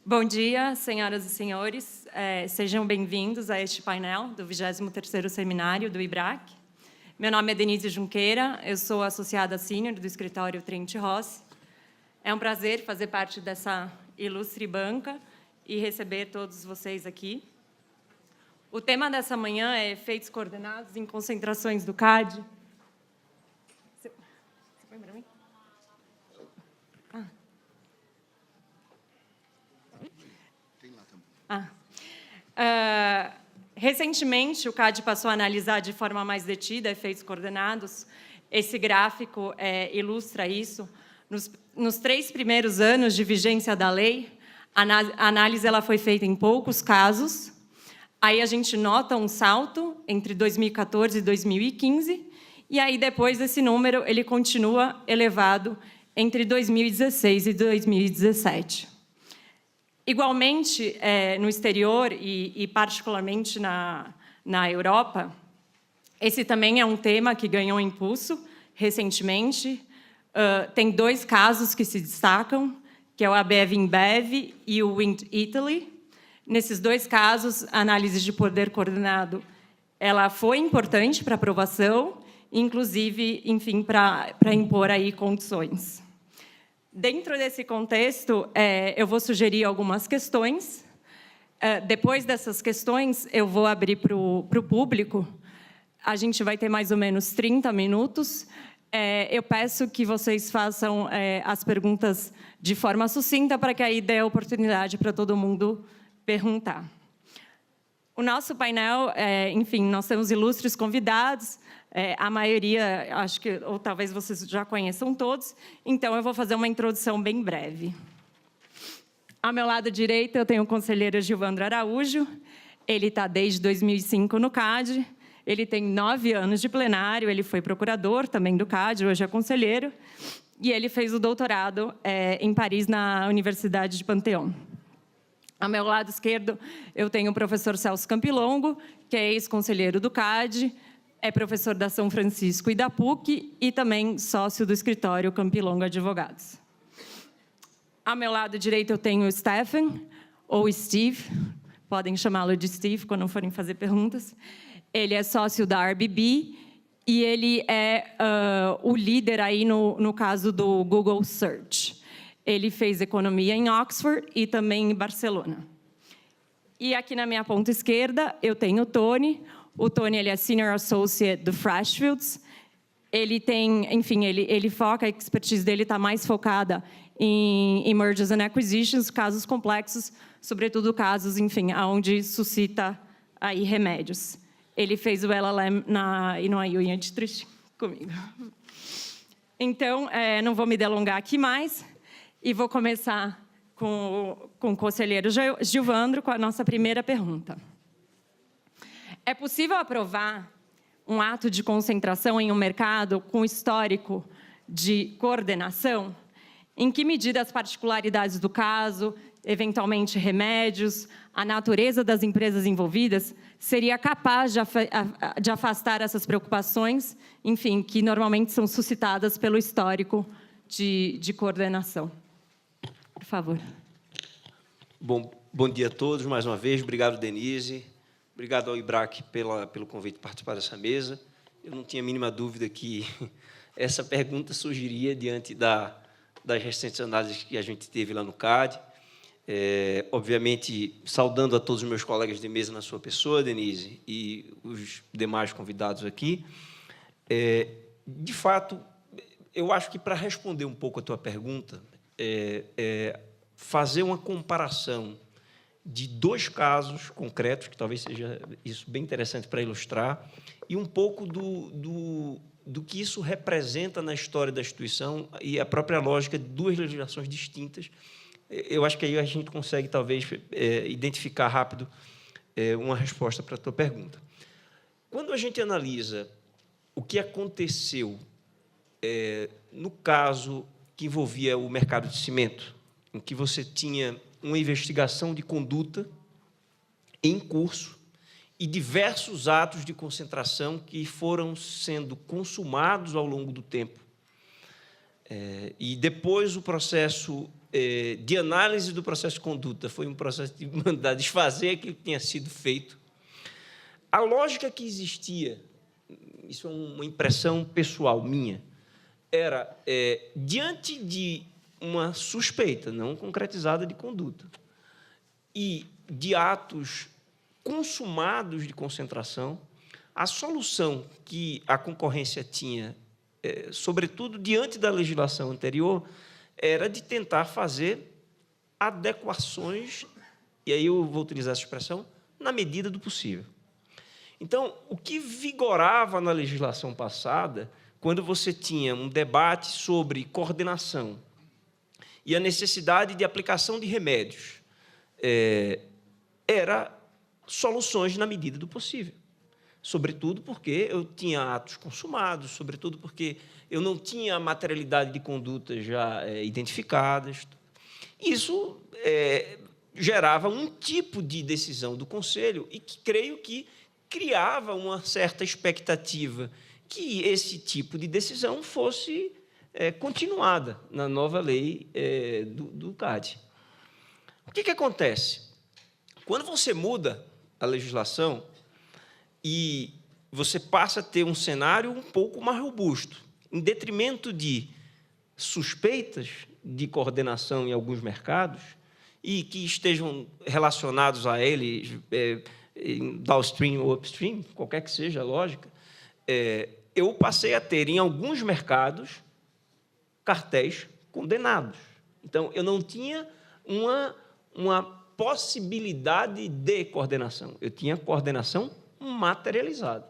Bom dia, senhoras e senhores. Sejam bem-vindos a este painel do 23º Seminário do IBRAC. Meu nome é Denise Junqueira, eu sou associada sênior do escritório Trent Rossi. É um prazer fazer parte dessa ilustre banca e receber todos vocês aqui. O tema dessa manhã é efeitos coordenados em concentrações do CAD. Você põe para mim? Recentemente, o CAD passou a analisar de forma mais detida efeitos coordenados. Esse gráfico ilustra isso. Nos 3 primeiros anos de vigência da lei, a análise ela foi feita em poucos casos. Aí a gente nota um salto entre 2014 e 2015, e aí depois esse número ele continua elevado entre 2016 e 2017. Igualmente, no exterior e particularmente na Europa, esse também é um tema que ganhou impulso recentemente. Tem 2 casos que se destacam, que é o ABEV InBev e o Wind Italy. Nesses 2 casos, a análise de poder coordenado ela foi importante para aprovação, inclusive, enfim, para impor aí condições. Dentro desse contexto, eu vou sugerir algumas questões. Depois dessas questões, eu vou abrir para o público. A gente vai ter mais ou menos 30 minutos. Eu peço que vocês façam as perguntas de forma sucinta, para que aí dê a oportunidade para todo mundo perguntar. O nosso painel, enfim, nós temos ilustres convidados. A maioria, acho que, ou talvez vocês já conheçam todos, então eu vou fazer uma introdução bem breve. Ao meu lado direito, eu tenho o conselheiro Gilvandro Araújo, ele está desde 2005 no CAD, ele tem 9 anos de plenário, ele foi procurador também do CAD, hoje é conselheiro, e ele fez o doutorado em Paris, na Universidade de Panteão. Ao meu lado esquerdo, eu tenho o professor Celso Campilongo, que é ex-conselheiro do CAD, é professor da São Francisco e da PUC e também sócio do escritório Campilongo Advogados. Ao meu lado direito eu tenho o Stephen, ou Steve, podem chamá-lo de Steve quando forem fazer perguntas. Ele é sócio da RBB e ele é o líder aí no caso do Google Search. Ele fez economia em Oxford e também em Barcelona. E aqui na minha ponta esquerda eu tenho o Tony. O Tony ele é Senior Associate do Freshfields. Ele tem, enfim, ele foca, a expertise dele está mais focada em Mergers and Acquisitions, casos complexos, sobretudo casos, enfim, onde suscita aí remédios. Ele fez o LLM e no IU em Antitrust comigo. Então, não vou me delongar aqui mais e vou começar com o conselheiro Gilvandro com a nossa primeira pergunta. É possível aprovar um ato de concentração em um mercado com histórico de coordenação? Em que medida as particularidades do caso, eventualmente remédios, a natureza das empresas envolvidas, seria capaz de afastar essas preocupações, enfim, que normalmente são suscitadas pelo histórico de coordenação? Por favor. Bom dia a todos, mais uma vez. Obrigado, Denise. Obrigado ao IBRAC pelo convite de participar dessa mesa. Eu não tinha a mínima dúvida que essa pergunta surgiria diante das recentes análises que a gente teve lá no CAD. Obviamente, saudando a todos os meus colegas de mesa na sua pessoa, Denise, e os demais convidados aqui. De fato, eu acho que, para responder um pouco a tua pergunta, fazer uma comparação de 2 casos concretos, que talvez seja isso bem interessante para ilustrar, e um pouco do que isso representa na história da instituição e a própria lógica de 2 legislações distintas. Eu acho que aí a gente consegue, talvez, identificar rápido uma resposta para a tua pergunta. Quando a gente analisa o que aconteceu no caso que envolvia o mercado de cimento, em que você tinha uma investigação de conduta em curso e diversos atos de concentração que foram sendo consumados ao longo do tempo, E depois o processo de análise do processo de conduta foi um processo de mandar desfazer aquilo que tinha sido feito. A lógica que existia, isso é uma impressão pessoal minha, era, diante de uma suspeita não concretizada de conduta e de atos consumados de concentração, a solução que a concorrência tinha, sobretudo diante da legislação anterior, era de tentar fazer adequações, e aí eu vou utilizar essa expressão, na medida do possível. Então, o que vigorava na legislação passada, quando você tinha um debate sobre coordenação e a necessidade de aplicação de remédios, era soluções na medida do possível. Sobretudo porque eu tinha atos consumados, sobretudo porque eu não tinha materialidade de condutas já identificadas. Isso gerava um tipo de decisão do Conselho e que creio que criava uma certa expectativa que esse tipo de decisão fosse continuada na nova lei do CAD. O que acontece? Quando você muda a legislação e você passa a ter um cenário um pouco mais robusto, em detrimento de suspeitas de coordenação em alguns mercados e que estejam relacionados a eles, downstream ou upstream, qualquer que seja a lógica, eu passei a ter, em alguns mercados, cartéis condenados. Então, eu não tinha uma possibilidade de coordenação, eu tinha coordenação materializada.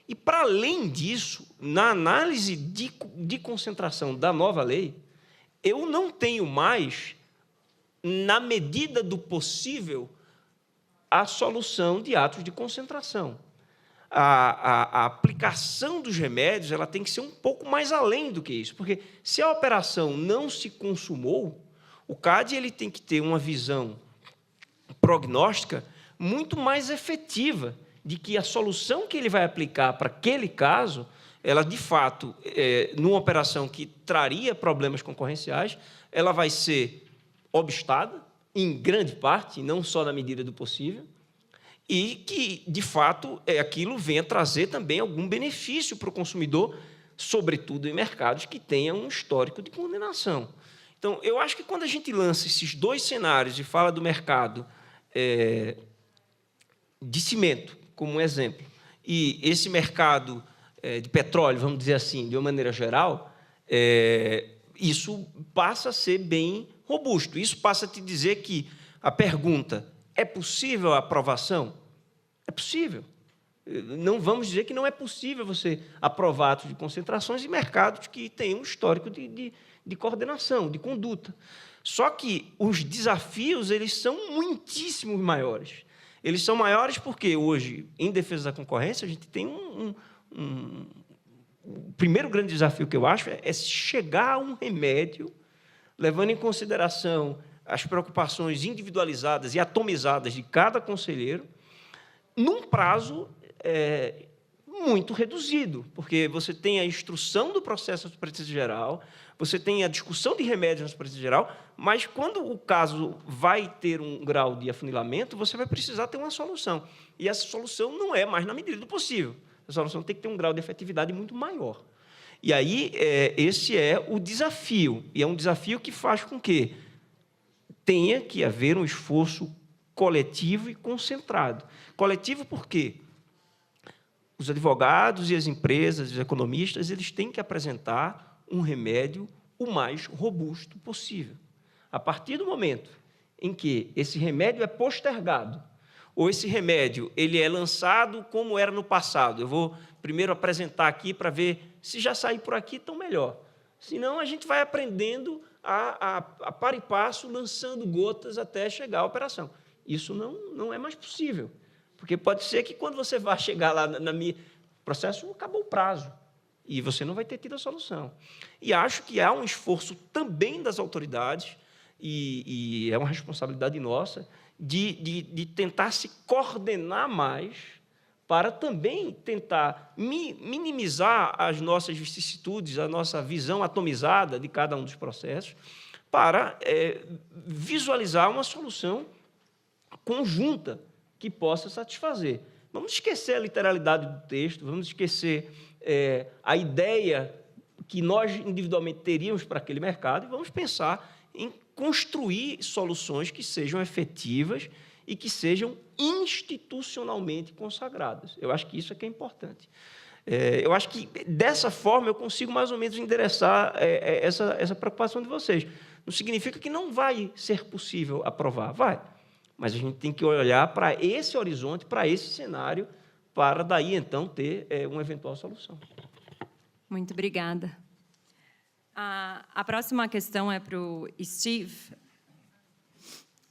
E, para além disso, na análise de concentração da nova lei, eu não tenho mais, na medida do possível, a solução de atos de concentração. A aplicação dos remédios ela tem que ser um pouco mais além do que isso, porque se a operação não se consumou, o CAD ele tem que ter uma visão prognóstica muito mais efetiva de que a solução que ele vai aplicar para aquele caso, ela, de fato, numa operação que traria problemas concorrenciais, ela vai ser obstada, em grande parte, não só na medida do possível, e que, de fato, aquilo venha trazer também algum benefício para o consumidor, sobretudo em mercados que tenham um histórico de condenação. Então, eu acho que, quando a gente lança esses dois cenários e fala do mercado de cimento, como um exemplo, e esse mercado de petróleo, vamos dizer assim, de uma maneira geral, isso passa a ser bem robusto. Isso passa a te dizer que a pergunta: é possível a aprovação? É possível. Não vamos dizer que não é possível você aprovar atos de concentrações em mercados que têm um histórico de coordenação, de conduta. Só que os desafios eles são muitíssimo maiores. Eles são maiores porque, hoje, em defesa da concorrência, a gente tem o primeiro grande desafio que eu acho é chegar a um remédio, levando em consideração as preocupações individualizadas e atomizadas de cada conselheiro, num prazo muito reduzido, porque você tem a instrução do processo na Superintendência Geral, você tem a discussão de remédios na Superintendência Geral, mas, quando o caso vai ter um grau de afunilamento, você vai precisar ter uma solução. E essa solução não é mais na medida do possível. A solução tem que ter um grau de efetividade muito maior. E aí, esse é o desafio, e é um desafio que faz com que tenha que haver um esforço coletivo e concentrado. Coletivo por quê? Os advogados e as empresas, os economistas, eles têm que apresentar um remédio o mais robusto possível. A partir do momento em que esse remédio é postergado, ou esse remédio ele é lançado como era no passado, eu vou primeiro apresentar aqui para ver se já sair por aqui, tão melhor. Senão, a gente vai aprendendo a par e passo, lançando gotas até chegar à operação. Isso não é mais possível, porque pode ser que, quando você vai chegar lá no processo, acabou o prazo, e você não vai ter tido a solução. E acho que há um esforço também das autoridades, e é uma responsabilidade nossa, de tentar se coordenar mais para também tentar minimizar as nossas vicissitudes, a nossa visão atomizada de cada um dos processos, para visualizar uma solução conjunta que possa satisfazer. Vamos esquecer a literalidade do texto, vamos esquecer a ideia que nós individualmente teríamos para aquele mercado e vamos pensar em construir soluções que sejam efetivas e que sejam institucionalmente consagradas. Eu acho que isso é que é importante. Eu acho que, dessa forma, eu consigo mais ou menos endereçar essa preocupação de vocês. Não significa que não vai ser possível aprovar, vai. Mas a gente tem que olhar para esse horizonte, para esse cenário, para daí, então, ter uma eventual solução. Muito obrigada. A próxima questão é para o Steve.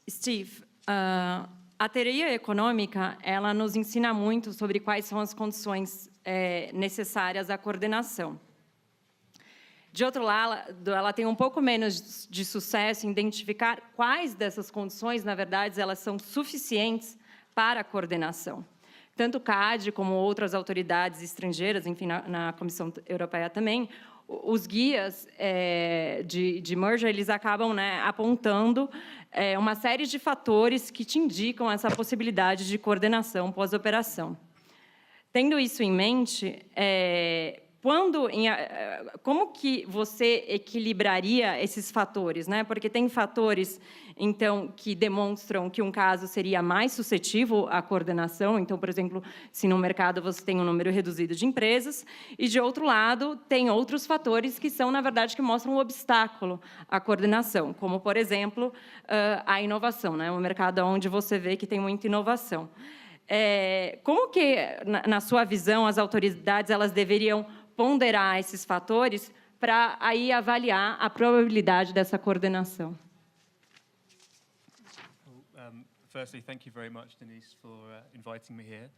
Steve, a teoria econômica ela nos ensina muito sobre quais são as condições necessárias à coordenação. De outro lado, ela tem um pouco menos de sucesso em identificar quais dessas condições, na verdade, elas são suficientes para a coordenação. Tanto o CAD como outras autoridades estrangeiras, enfim, na Comissão Europeia também, os guias de merger, eles acabam apontando uma série de fatores que te indicam essa possibilidade de coordenação pós-operação. Tendo isso em mente, como que você equilibraria esses fatores, né? Porque tem fatores, então, que demonstram que um caso seria mais suscetível à coordenação. Então, por exemplo, se no mercado você tem um número reduzido de empresas, e, de outro lado, tem outros fatores que são, na verdade, que mostram um obstáculo à coordenação, como, por exemplo, a inovação, né? Um mercado onde você vê que tem muita inovação. Como que, na sua visão, as autoridades elas deveriam ponderar esses fatores para aí avaliar a probabilidade dessa coordenação? Firstly, thank you very much, Denise, for inviting me here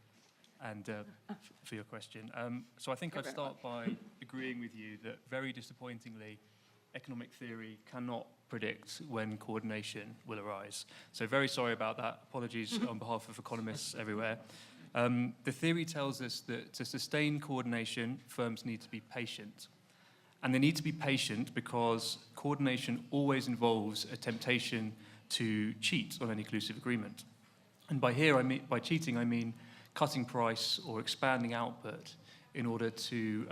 and for your question. So I think I'd start by agreeing with you that, very disappointingly, economic theory cannot predict when coordination will arise. So very sorry about that. Apologies on behalf of economists everywhere. The theory tells us that to sustain coordination, firms need to be patient. And they need to be patient because coordination always involves a temptation to cheat on an inclusive agreement. And by cheating, I mean cutting price or expanding output in order to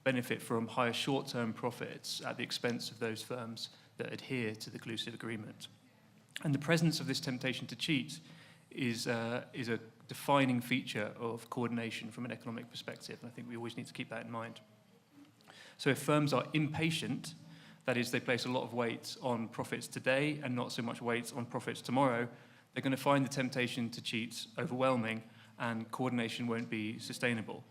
benefit from higher short-term profits at the expense of those firms that adhere to the inclusive agreement. And the presence of this temptation to cheat is a defining feature of coordination from an economic perspective, and I think we always need to keep that in mind. So if firms are impatient, that is, they place a lot of weight on profits today and not so much weight on profits tomorrow, they're going to find the temptation to cheat overwhelming and coordination won't be sustainable.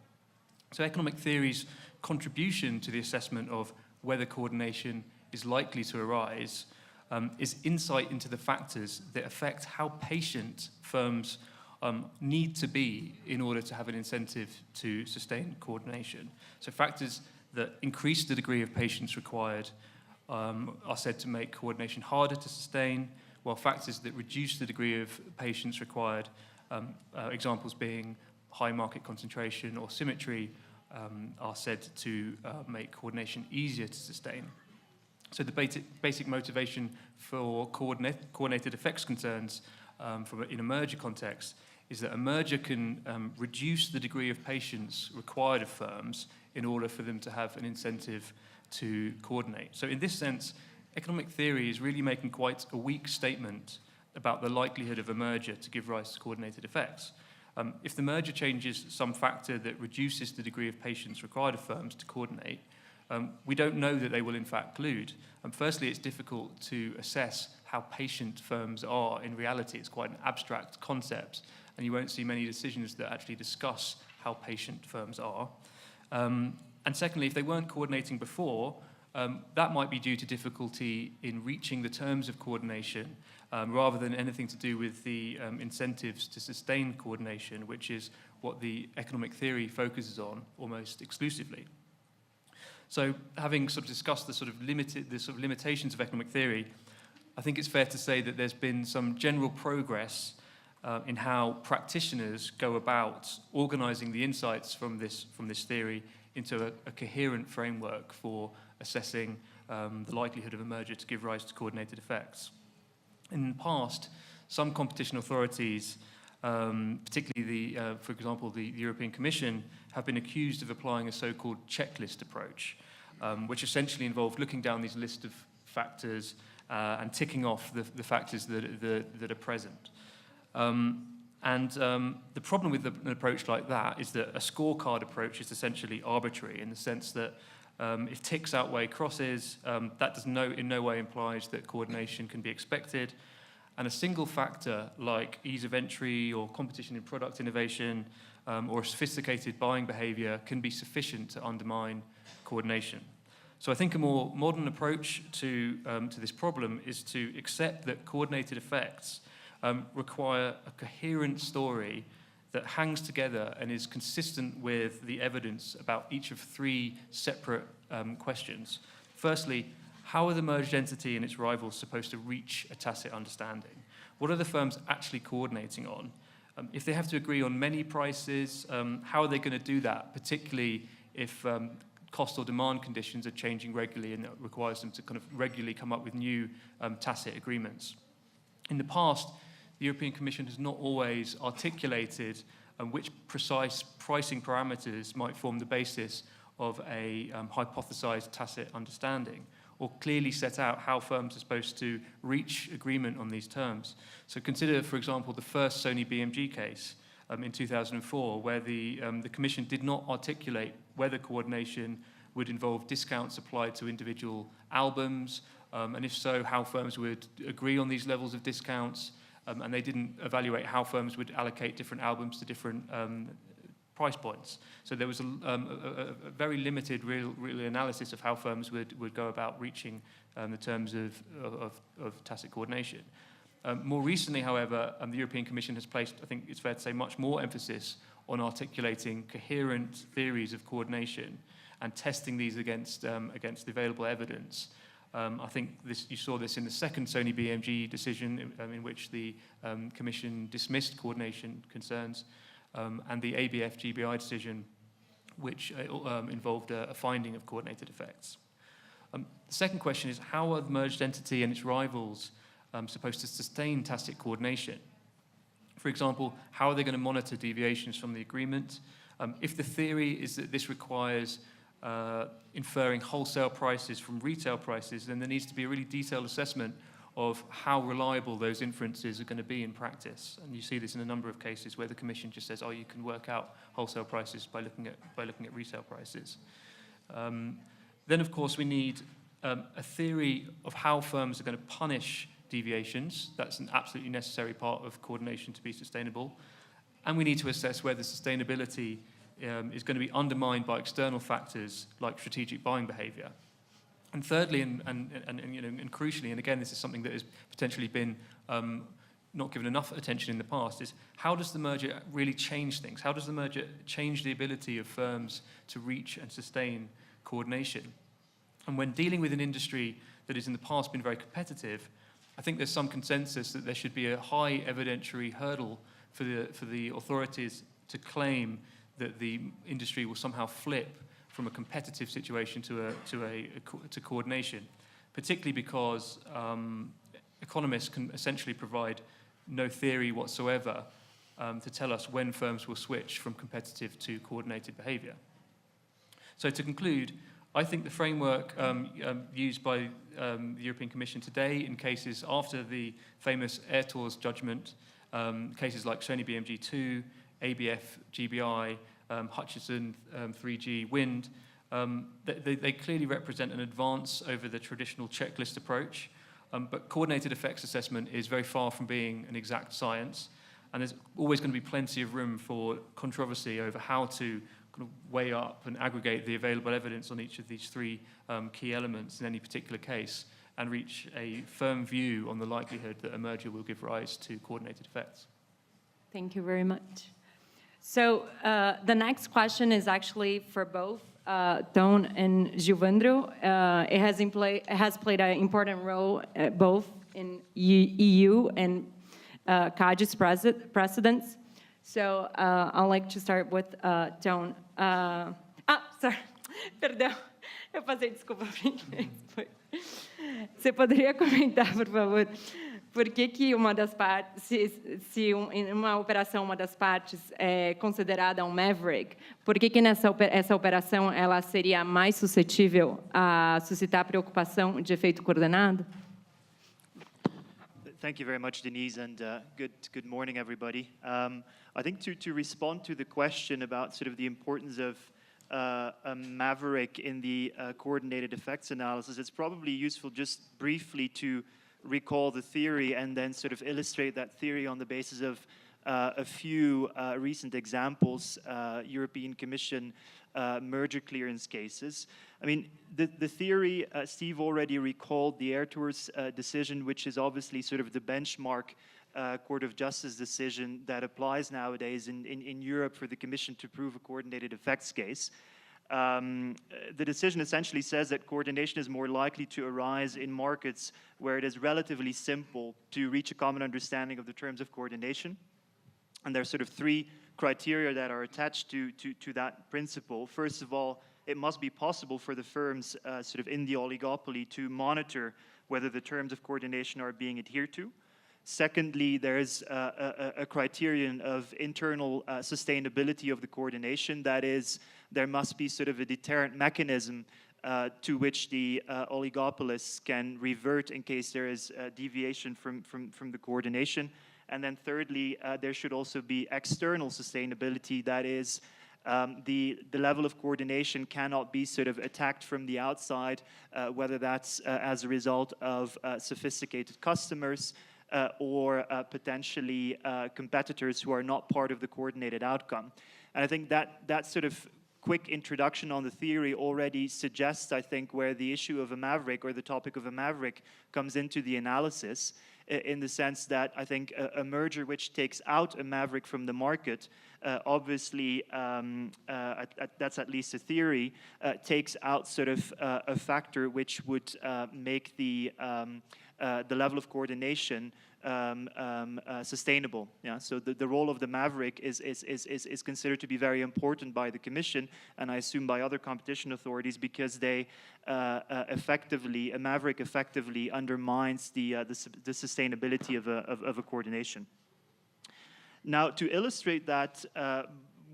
So economic theory's contribution to the assessment of whether coordination is likely to arise is insight into the factors that affect how patient firms need to be in order to have an incentive to sustain coordination. So factors that increase the degree of patience required are said to make coordination harder to sustain, while factors that reduce the degree of patience required, examples being high market concentration or symmetry, are said to make coordination easier to sustain. So the basic motivation for coordinated effects concerns in a merger context is that a merger can reduce the degree of patience required of firms in order for them to have an incentive to coordinate. So in this sense, economic theory is really making quite a weak statement about the likelihood of a merger to give rise to coordinated effects. If the merger changes some factor that reduces the degree of patience required of firms to coordinate, we don't know that they will in fact collude. Firstly, it's difficult to assess how patient firms are in reality. It's quite an abstract concept, and you won't see many decisions that actually discuss how patient firms are. And secondly, if they weren't coordinating before, that might be due to difficulty in reaching the terms of coordination rather than anything to do with the incentives to sustain coordination, which is what the economic theory focuses on almost exclusively. So having sort of discussed the sort of limitations of economic theory, I think it's fair to say that there's been some general progress in how practitioners go about organizing the insights from this theory into a coherent framework for assessing the likelihood of a merger to give rise to coordinated effects. In the past, some competition authorities, particularly for example, the European Commission, have been accused of applying a so-called checklist approach, which essentially involved looking down these list of factors and ticking off the factors that are present. The problem with an approach like that is that a scorecard approach is essentially arbitrary in the sense that if ticks outweigh crosses, that in no way implies that coordination can be expected. And a single factor like ease of entry or competition in product innovation or sophisticated buying behavior can be sufficient to undermine coordination. So I think a more modern approach to this problem is to accept that coordinated effects require a coherent story that hangs together and is consistent with the evidence about each of three separate questions. Firstly, how are the merged entity and its rivals supposed to reach a tacit understanding? What are the firms actually coordinating on? If they have to agree on many prices, how are they going to do that, particularly if cost or demand conditions are changing regularly and it requires them to kind of regularly come up with new tacit agreements? In the past, the European Commission has not always articulated which precise pricing parameters might form the basis of a hypothesized tacit understanding, or clearly set out how firms are supposed to reach agreement on these terms. So consider, for example, the first Sony BMG case in 2004, where the Commission did not articulate whether coordination would involve discounts applied to individual albums, and if so, how firms would agree on these levels of discounts, and they didn't evaluate how firms would allocate different albums to different price points. So there was a very limited real analysis of how firms would go about reaching the terms of tacit coordination. More recently, however, the European Commission has placed, I think it's fair to say, much more emphasis on articulating coherent theories of coordination and testing these against the available evidence. I think you saw this in the second Sony BMG decision in which the Commission dismissed coordination concerns, and the ABF GBI decision, which involved a finding of coordinated effects. The second question is, how are the merged entity and its rivals supposed to sustain tacit coordination? For example, how are they going to monitor deviations from the agreement? If the theory is that this requires inferring wholesale prices from retail prices, then there needs to be a really detailed assessment of how reliable those inferences are going to be in practice. And you see this in a number of cases where the Commission just says, oh, you can work out wholesale prices by looking at retail prices. Then, of course, we need a theory of how firms are going to punish deviations. That's an absolutely necessary part of coordination to be sustainable. And we need to assess whether sustainability is going to be undermined by external factors like strategic buying behavior. And thirdly, and crucially, and again, this is something that has potentially been not given enough attention in the past, is how does the merger really change things? How does the merger change the ability of firms to reach and sustain coordination? And when dealing with an industry that has in the past been very competitive, I think there's some consensus that there should be a high evidentiary hurdle for the authorities to claim that the industry will somehow flip from a competitive situation to coordination, particularly because economists can essentially provide no theory whatsoever to tell us when firms will switch from competitive to coordinated behavior. So to conclude, I think the framework used by the European Commission today in cases after the famous Airtours judgment, cases like Sony BMG 2, ABF GBI, Hutchison 3G Wind, they clearly represent an advance over the traditional checklist approach, but coordinated effects assessment is very far from being an exact science, and there's always going to be plenty of room for controversy over how to kind of weigh up and aggregate the available evidence on each of these three key elements in any particular case and reach a firm view on the likelihood that a merger will give rise to coordinated effects. Thank you very much. So the next question is actually for both Ton and Gilvandro. It has played an important role both in EU and CADE's precedents. So I'd like to start with Joan. Sorry, perdão, eu passei desculpa para inglês. Você poderia comentar, por favor, por que uma das partes, se em uma operação uma das partes é considerada um maverick, por que essa operação ela seria mais suscetível a suscitar preocupação de efeito coordenado? Thank you very much, Denise, and good morning, everybody. I think to respond to the question about sort of the importance of a maverick in the coordinated effects analysis, it's probably useful just briefly to recall the theory and then sort of illustrate that theory on the basis of a few recent examples, European Commission merger clearance cases. I mean, the theory, Steve already recalled the Air Tours decision, which is obviously sort of the benchmark Court of Justice decision that applies nowadays in Europe for the Commission to prove a coordinated effects case. The decision essentially says that coordination is more likely to arise in markets where it is relatively simple to reach a common understanding of the terms of coordination. And there are sort of three criteria that are attached to that principle. First of all, it must be possible for the firms sort of in the oligopoly to monitor whether the terms of coordination are being adhered to. Secondly, there is a criterion of internal sustainability of the coordination. That is, there must be sort of a deterrent mechanism to which the oligopolists can revert in case there is a deviation from the coordination. And then thirdly, there should also be external sustainability. That is, the level of coordination cannot be sort of attacked from the outside, whether that's as a result of sophisticated customers, or potentially competitors who are not part of the coordinated outcome. And I think that sort of quick introduction on the theory already suggests, I think, where the issue of a maverick or the topic of a maverick comes into the analysis, in the sense that I think a merger which takes out a maverick from the market, obviously, that's at least a theory, takes out sort of a factor which would make the level of coordination sustainable. Yeah, so the role of the maverick is considered to be very important by the Commission, and I assume by other competition authorities, because they a maverick effectively undermines the sustainability of a coordination. Now, to illustrate that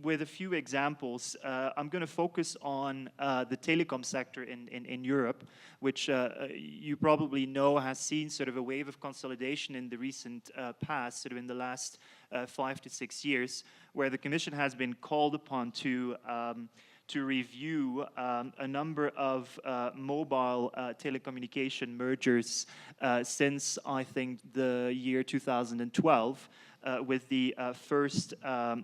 with a few examples, I'm going to focus on the telecom sector in Europe, which you probably know has seen sort of a wave of consolidation in the recent past, sort of in the last 5 to 6 years, where the Commission has been called upon to review a number of mobile telecommunication mergers since, I think, the year 2012, with the first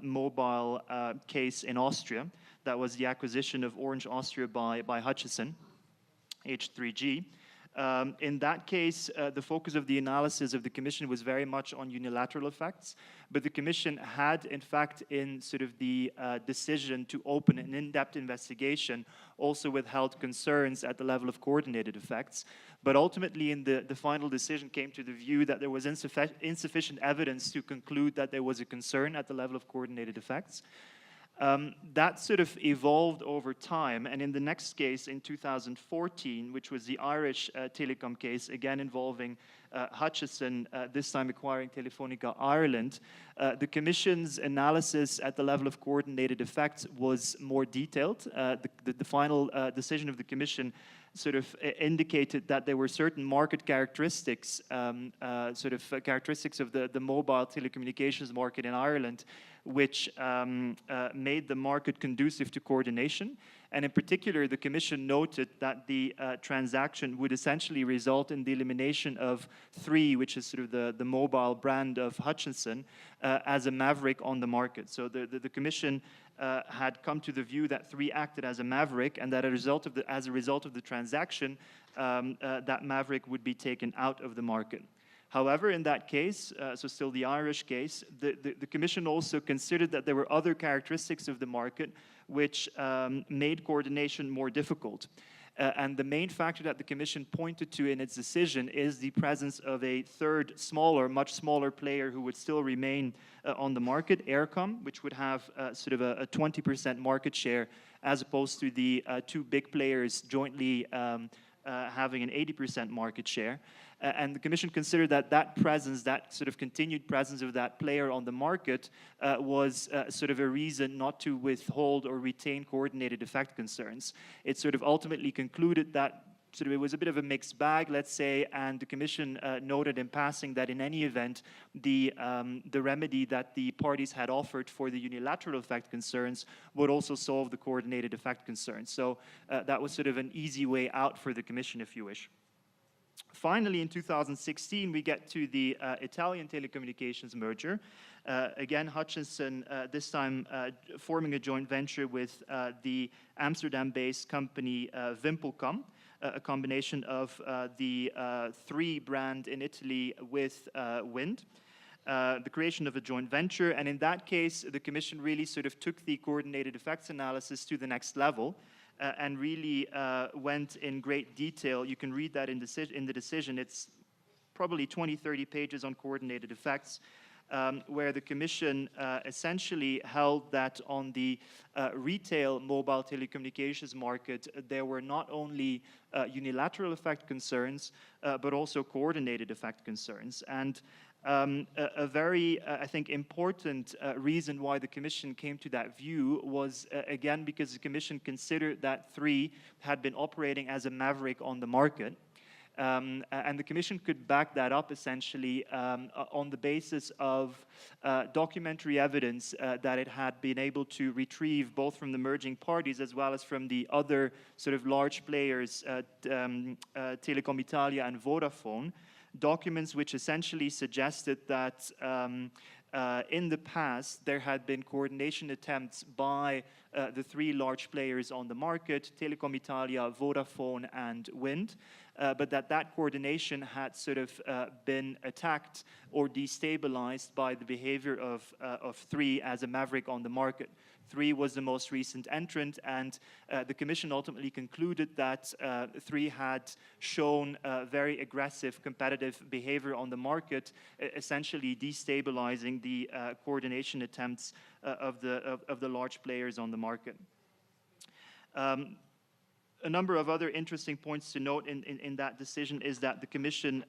mobile case in Austria. That was the acquisition of Orange Austria by Hutchison, H3G. In that case, the focus of the analysis of the Commission was very much on unilateral effects, but the Commission had, in fact, in sort of the decision to open an in-depth investigation, also withheld concerns at the level of coordinated effects. But ultimately, in the final decision, came to the view that there was insufficient evidence to conclude that there was a concern at the level of coordinated effects. That sort of evolved over time, and in the next case in 2014, which was the Irish telecom case, again involving Hutchison, this time acquiring Telefonica Ireland, the Commission's analysis at the level of coordinated effects was more detailed. The final decision of the Commission sort of indicated that there were certain market characteristics, characteristics of the mobile telecommunications market in Ireland, which made the market conducive to coordination. And in particular, the Commission noted that the transaction would essentially result in the elimination of Three, which is sort of the mobile brand of Hutchison, as a maverick on the market. So the Commission had come to the view that Three acted as a maverick, and that as a result of the transaction, that maverick would be taken out of the market. However, in that case, so still the Irish case, the Commission also considered that there were other characteristics of the market which made coordination more difficult. And the main factor that the Commission pointed to in its decision is the presence of a third smaller, much smaller player who would still remain on the market, Aircom, which would have sort of a 20% market share, as opposed to the two big players jointly having an 80% market share. And the Commission considered that that presence, that sort of continued presence of that player on the market was sort of a reason not to withhold or retain coordinated effect concerns. It sort of ultimately concluded that sort of it was a bit of a mixed bag, let's say, and the Commission noted in passing that in any event, the remedy that the parties had offered for the unilateral effect concerns would also solve the coordinated effect concerns. So that was sort of an easy way out for the Commission, if you wish. Finally, in 2016, we get to the Italian telecommunications merger. Again, Hutchison, this time forming a joint venture with the Amsterdam-based company VimpelCom, a combination of the 3 brand in Italy with Wind. The creation of a joint venture, and in that case, the Commission really sort of took the coordinated effects analysis to the next level. And really went in great detail. You can read that in the decision. It's probably 20, 30 pages on coordinated effects, where the Commission essentially held that on the retail mobile telecommunications market, there were not only unilateral effect concerns, but also coordinated effect concerns. And a very, I think, important reason why the Commission came to that view was, again, because the Commission considered that 3 had been operating as a maverick on the market. And the Commission could back that up, essentially, on the basis of documentary evidence that it had been able to retrieve both from the merging parties as well as from the other sort of large players, Telecom Italia and Vodafone, documents which essentially suggested that in the past there had been coordination attempts by the 3 large players on the market, Telecom Italia, Vodafone, and Wind, but that coordination had sort of been attacked or destabilized by the behavior of 3 as a maverick on the market. 3 was the most recent entrant, and the Commission ultimately concluded that 3 had shown very aggressive competitive behavior on the market, essentially destabilizing the coordination attempts of the large players on the market. A number of other interesting points to note in that decision is that the Commission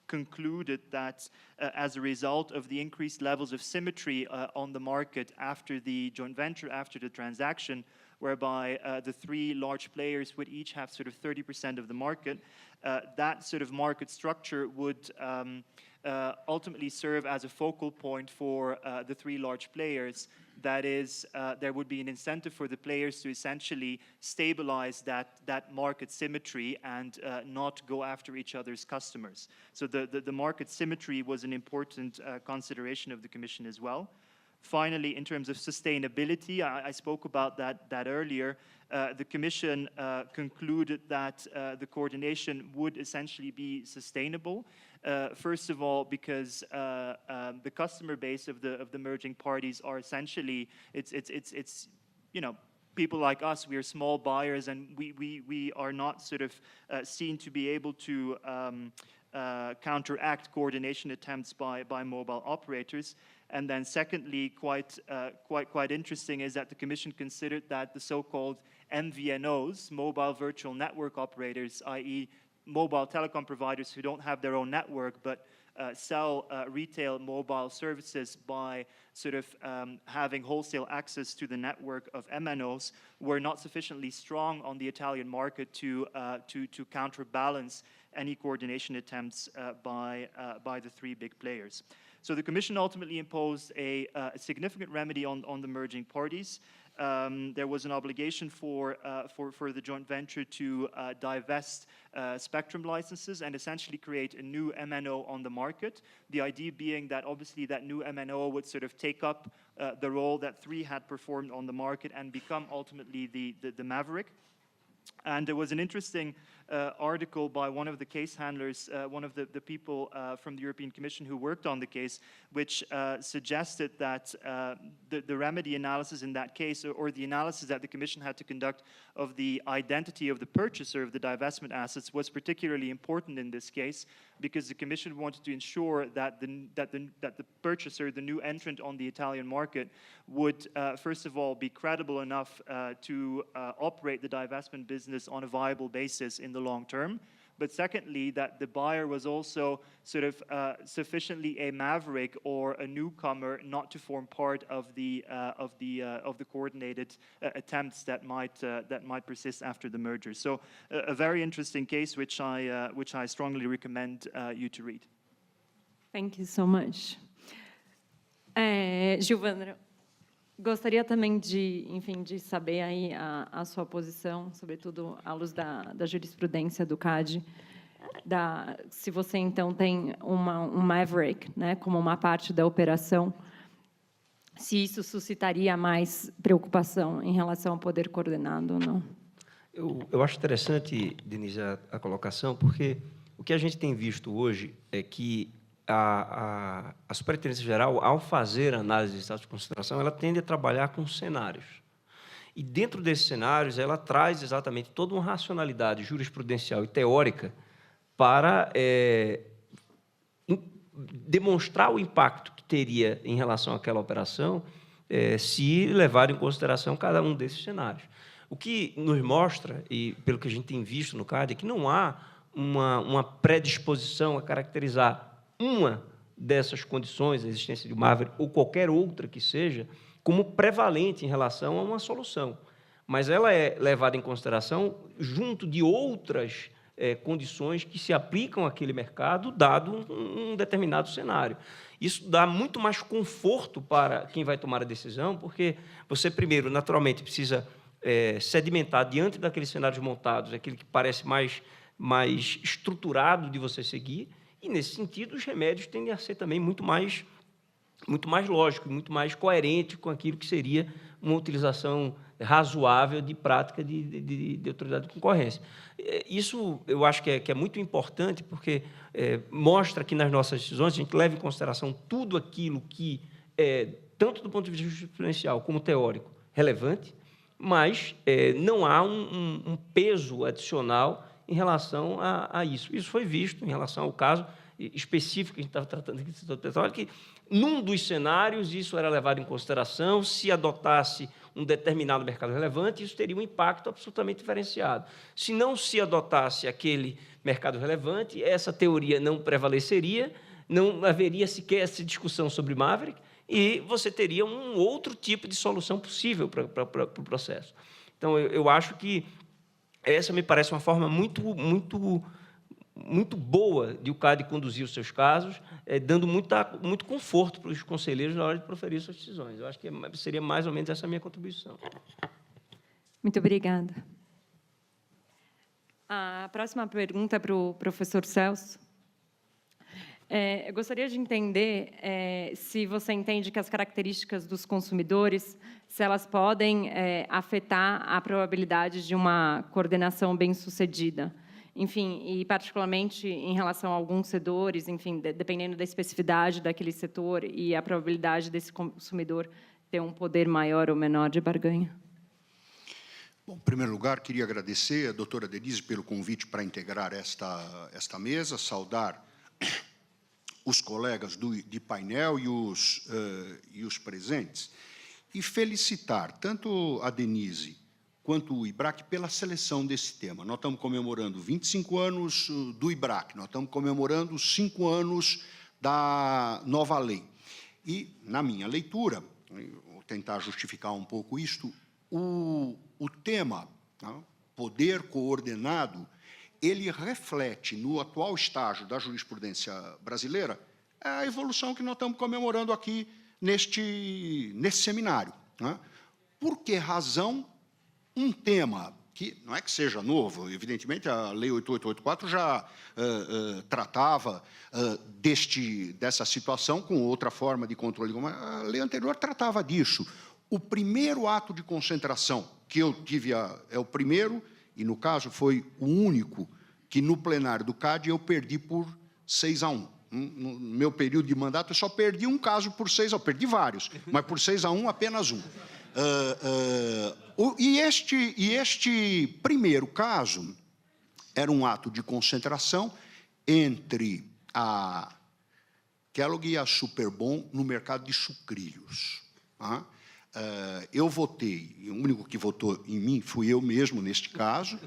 concluded that as a result of the increased levels of symmetry on the market after the joint venture, after the transaction, whereby the 3 large players would each have sort of 30% of the market, that sort of market structure would ultimately serve as a focal point for the 3 large players. That is, there would be an incentive for the players to essentially stabilize that market symmetry and not go after each other's customers. So the market symmetry was an important consideration of the Commission as well. Finally, in terms of sustainability, I spoke about that earlier. The Commission concluded that the coordination would essentially be sustainable. First of all, because the customer base of the merging parties are essentially it's you know, people like us. We are small buyers, and we are not sort of seen to be able to counteract coordination attempts by mobile operators. And then secondly, quite interesting is that the Commission considered that the so-called MVNOs, mobile virtual network operators, i.e. mobile telecom providers who don't have their own network but sell retail mobile services by sort of having wholesale access to the network of MNOs, were not sufficiently strong on the Italian market to counterbalance any coordination attempts by the 3 big players. So the Commission ultimately imposed a significant remedy on the merging parties. There was an obligation for the joint venture to divest spectrum licenses and essentially create a new MNO on the market. The idea being that obviously that new MNO would sort of take up the role that 3 had performed on the market and become ultimately the maverick. And there was an interesting article by one of the case handlers, one of the people from the European Commission who worked on the case, which suggested that the remedy analysis in that case, or the analysis that the Commission had to conduct of the identity of the purchaser of the divestment assets, was particularly important in this case, because the Commission wanted to ensure that the purchaser, the new entrant on the Italian market, would first of all be credible enough to operate the divestment business on a viable basis in the long term. But secondly, that the buyer was also sort of sufficiently a maverick or a newcomer not to form part of the coordinated attempts that might persist after the merger. So a very interesting case, which I strongly recommend you to read. Thank you so much. Giovanna, gostaria também de saber aí a sua posição, sobretudo à luz da jurisprudência do CAD, se você então tem um maverick, né, como uma parte da operação, se isso suscitaria mais preocupação em relação ao poder coordenado ou não. Eu acho interessante, Denise, a colocação, porque o que a gente tem visto hoje é que a Superintendência Geral, ao fazer a análise de status de concentração, ela tende a trabalhar com cenários. E, dentro desses cenários, ela traz exatamente toda uma racionalidade jurisprudencial e teórica para demonstrar o impacto que teria em relação àquela operação se levar em consideração cada um desses cenários. O que nos mostra, e pelo que a gente tem visto no CAD, é que não há uma predisposição a caracterizar uma dessas condições, a existência de uma árvore ou qualquer outra que seja, como prevalente em relação a uma solução. Mas ela é levada em consideração junto de outras condições que se aplicam àquele mercado, dado um determinado cenário. Isso dá muito mais conforto para quem vai tomar a decisão, porque você, primeiro, naturalmente, precisa sedimentar diante daqueles cenários montados, aquele que parece mais estruturado de você seguir, e, nesse sentido, os remédios tendem a ser também muito mais lógico, muito mais coerente com aquilo que seria uma utilização razoável de prática de autoridade de concorrência. Isso, eu acho que é muito importante, porque mostra que, nas nossas decisões, a gente leva em consideração tudo aquilo que tanto do ponto de vista jurisprudencial como teórico, relevante, mas não há um peso adicional em relação a isso. Isso foi visto em relação ao caso específico que a gente estava tratando aqui do setor do petróleo, que, num dos cenários, isso era levado em consideração, se adotasse um determinado mercado relevante, isso teria um impacto absolutamente diferenciado. Se não se adotasse aquele mercado relevante, essa teoria não prevaleceria, não haveria sequer essa discussão sobre Maverick, e você teria um outro tipo de solução possível para o processo. Então, eu acho que essa me parece uma forma muito boa de o CAD conduzir os seus casos, dando muito conforto para os conselheiros na hora de proferir suas decisões. Eu acho que seria mais ou menos essa a minha contribuição. Muito obrigada. A próxima pergunta é para o professor Celso. Eu gostaria de entender se você entende que as características dos consumidores, se elas podem afetar a probabilidade de uma coordenação bem-sucedida. Enfim, e particularmente em relação a alguns setores, enfim, dependendo da especificidade daquele setor e a probabilidade desse consumidor ter um poder maior ou menor de barganha. Bom, em primeiro lugar, queria agradecer a doutora Denise pelo convite para integrar esta mesa, saudar os colegas de painel e os presentes, e felicitar tanto a Denise quanto o IBRAC pela seleção desse tema. Nós estamos comemorando 25 anos do IBRAC, nós estamos comemorando os 5 anos da nova lei. E, na minha leitura, vou tentar justificar um pouco isto, o tema, né, poder coordenado, ele reflete, no atual estágio da jurisprudência brasileira, a evolução que nós estamos comemorando aqui nesse seminário. Né? Por que razão um tema que não é que seja novo, evidentemente, a Lei 8884 já tratava dessa situação com outra forma de controle, mas a lei anterior tratava disso. O primeiro ato de concentração que eu tive, é o primeiro, e, no caso, foi o único que no plenário do CAD eu perdi por 6-1. No meu período de mandato, eu só perdi um caso por 6-1. Perdi vários, mas por 6-1, apenas um. E este primeiro caso era um ato de concentração entre a Kellogg e a Superbom no mercado de sucrilhos. Tá? Eu votei, e o único que votou em mim fui eu mesmo, neste caso,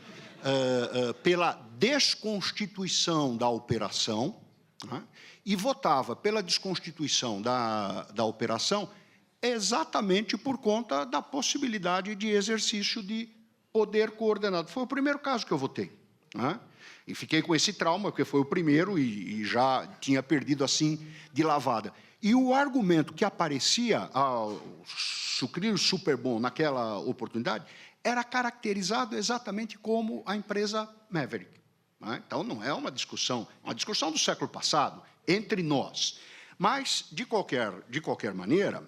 pela desconstituição da operação, tá? E votava pela desconstituição da operação exatamente por conta da possibilidade de exercício de poder coordenado. Foi o primeiro caso que eu votei. Tá? E fiquei com esse trauma, porque foi o primeiro e já tinha perdido assim de lavada. E o argumento que aparecia ao sucrilho Superbom naquela oportunidade era caracterizado exatamente como a empresa Maverick. Né? Então, não é uma discussão do século passado, entre nós. Mas, de qualquer maneira,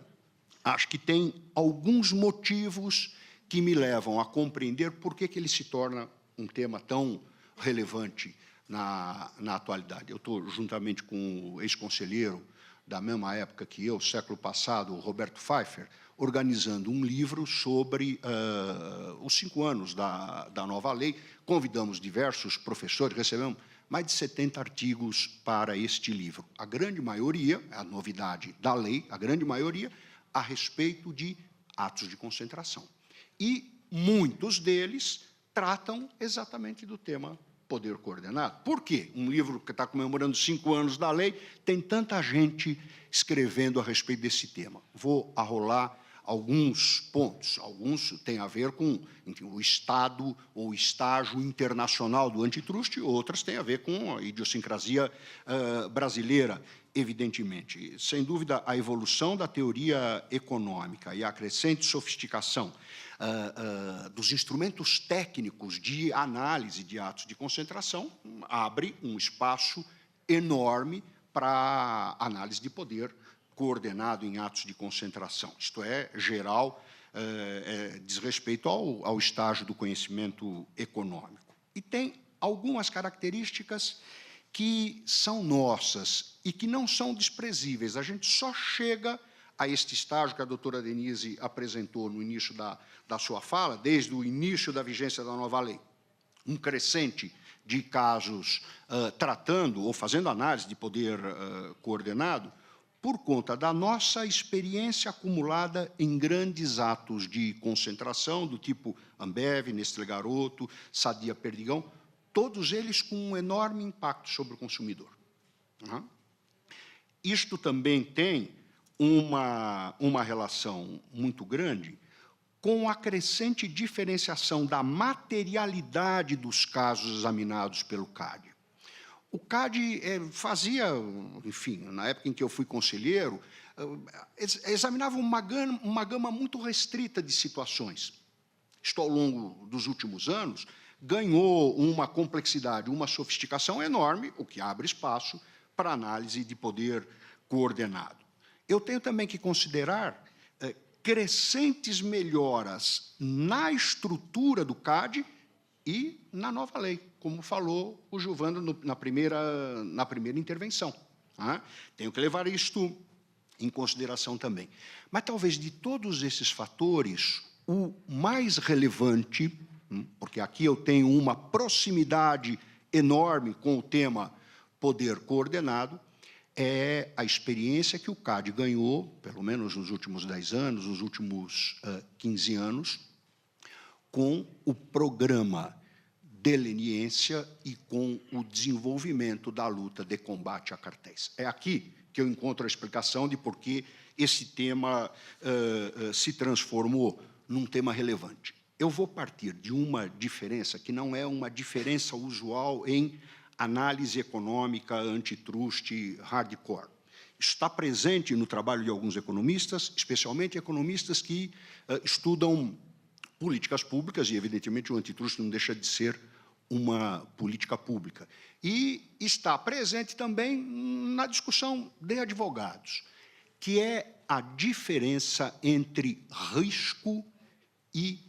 acho que tem alguns motivos que me levam a compreender por que ele se torna um tema tão relevante na atualidade. Eu estou, juntamente com o ex-conselheiro da mesma época que eu, século passado, o Roberto Pfeiffer, organizando um livro sobre os 5 anos da nova lei. Convidamos diversos professores, recebemos mais de 70 artigos para este livro. A grande maioria, a novidade da lei, a grande maioria, a respeito de atos de concentração. E muitos deles tratam exatamente do tema poder coordenado. Por quê? Um livro que está comemorando 5 anos da lei, tem tanta gente escrevendo a respeito desse tema. Vou arrolar alguns pontos. Alguns têm a ver com, enfim, o estado ou estágio internacional do antitruste, outras têm a ver com a idiosincrasia brasileira, evidentemente. Sem dúvida, a evolução da teoria econômica e a crescente sofisticação dos instrumentos técnicos de análise de atos de concentração abre um espaço enorme para análise de poder coordenado em atos de concentração. Isto é, geral, diz respeito ao estágio do conhecimento econômico. E tem algumas características que são nossas e que não são desprezíveis. A gente só chega a este estágio que a doutora Denise apresentou no início da sua fala, desde o início da vigência da nova lei, um crescente de casos tratando ou fazendo análise de poder coordenado, por conta da nossa experiência acumulada em grandes atos de concentração, do tipo Ambev, Nestlé Garoto, Sadia Perdigão, todos eles com um enorme impacto sobre o consumidor. Uhum. Isto também tem uma relação muito grande com a crescente diferenciação da materialidade dos casos examinados pelo CAD. O CAD fazia, enfim, na época em que eu fui conselheiro, examinava uma gama muito restrita de situações. Isto, ao longo dos últimos anos, ganhou uma complexidade, uma sofisticação enorme, o que abre espaço para análise de poder coordenado. Eu tenho também que considerar crescentes melhoras na estrutura do CAD e na nova lei, como falou o Gilvando na primeira intervenção. Tá? Tenho que levar isto em consideração também. Mas, talvez, de todos esses fatores, o mais relevante, porque aqui eu tenho uma proximidade enorme com o tema poder coordenado, é a experiência que o CAD ganhou, pelo menos nos últimos 10 anos, nos últimos 15 anos, com o programa de leniência e com o desenvolvimento da luta de combate a cartéis. É aqui que eu encontro a explicação de por que esse tema se transformou num tema relevante. Eu vou partir de uma diferença que não é uma diferença usual em análise econômica, antitruste, hardcore. Está presente no trabalho de alguns economistas, especialmente economistas que estudam políticas públicas, e, evidentemente, o antitruste não deixa de ser uma política pública. E está presente também na discussão de advogados, que é a diferença entre risco e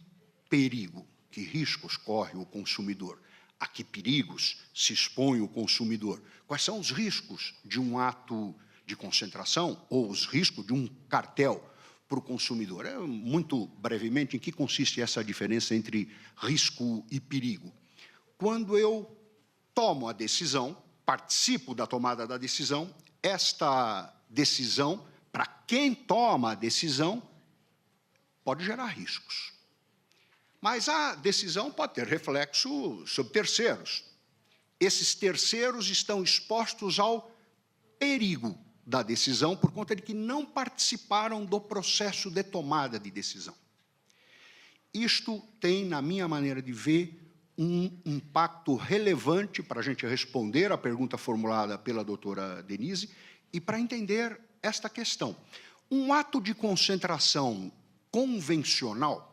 perigo. Que riscos corre o consumidor? a que perigos se expõe o consumidor? Quais são os riscos de um ato de concentração ou os riscos de um cartel para o consumidor? Muito brevemente, em que consiste essa diferença entre risco e perigo? Quando eu tomo a decisão, participo da tomada da decisão, esta decisão, para quem toma a decisão, pode gerar riscos. Mas a decisão pode ter reflexo sobre terceiros. Esses terceiros estão expostos ao perigo da decisão por conta de que não participaram do processo de tomada de decisão. Isto tem, na minha maneira de ver, um impacto relevante para a gente responder à pergunta formulada pela doutora Denise e para entender esta questão. Um ato de concentração convencional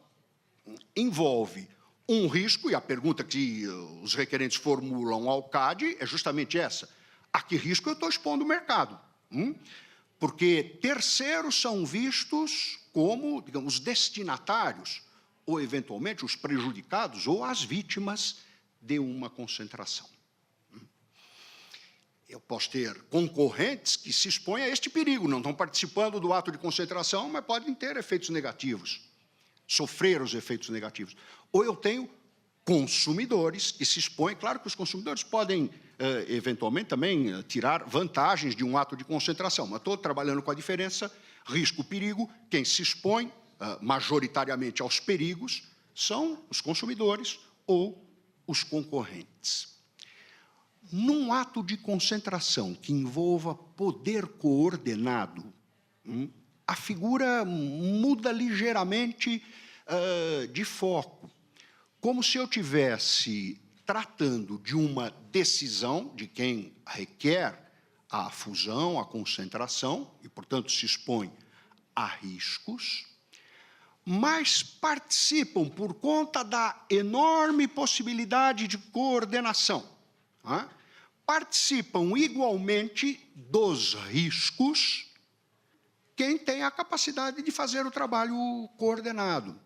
envolve um risco, e a pergunta que os requerentes formulam ao CAD é justamente essa: a que risco eu estou expondo o mercado? Porque terceiros são vistos como, digamos, destinatários, ou, eventualmente, os prejudicados ou as vítimas de uma concentração. Eu posso ter concorrentes que se expõem a este perigo, não estão participando do ato de concentração, mas podem ter efeitos negativos, sofrer os efeitos negativos. Ou eu tenho consumidores que se expõem. Claro que os consumidores podem, eventualmente, também tirar vantagens de um ato de concentração, mas estou trabalhando com a diferença risco-perigo. Quem se expõe majoritariamente aos perigos são os consumidores ou os concorrentes. Num ato de concentração que envolva poder coordenado, a figura muda ligeiramente de foco, como se eu estivesse tratando de uma decisão de quem requer a fusão, a concentração, e, portanto, se expõe a riscos, mas participam por conta da enorme possibilidade de coordenação. Participam igualmente dos riscos quem tem a capacidade de fazer o trabalho coordenado.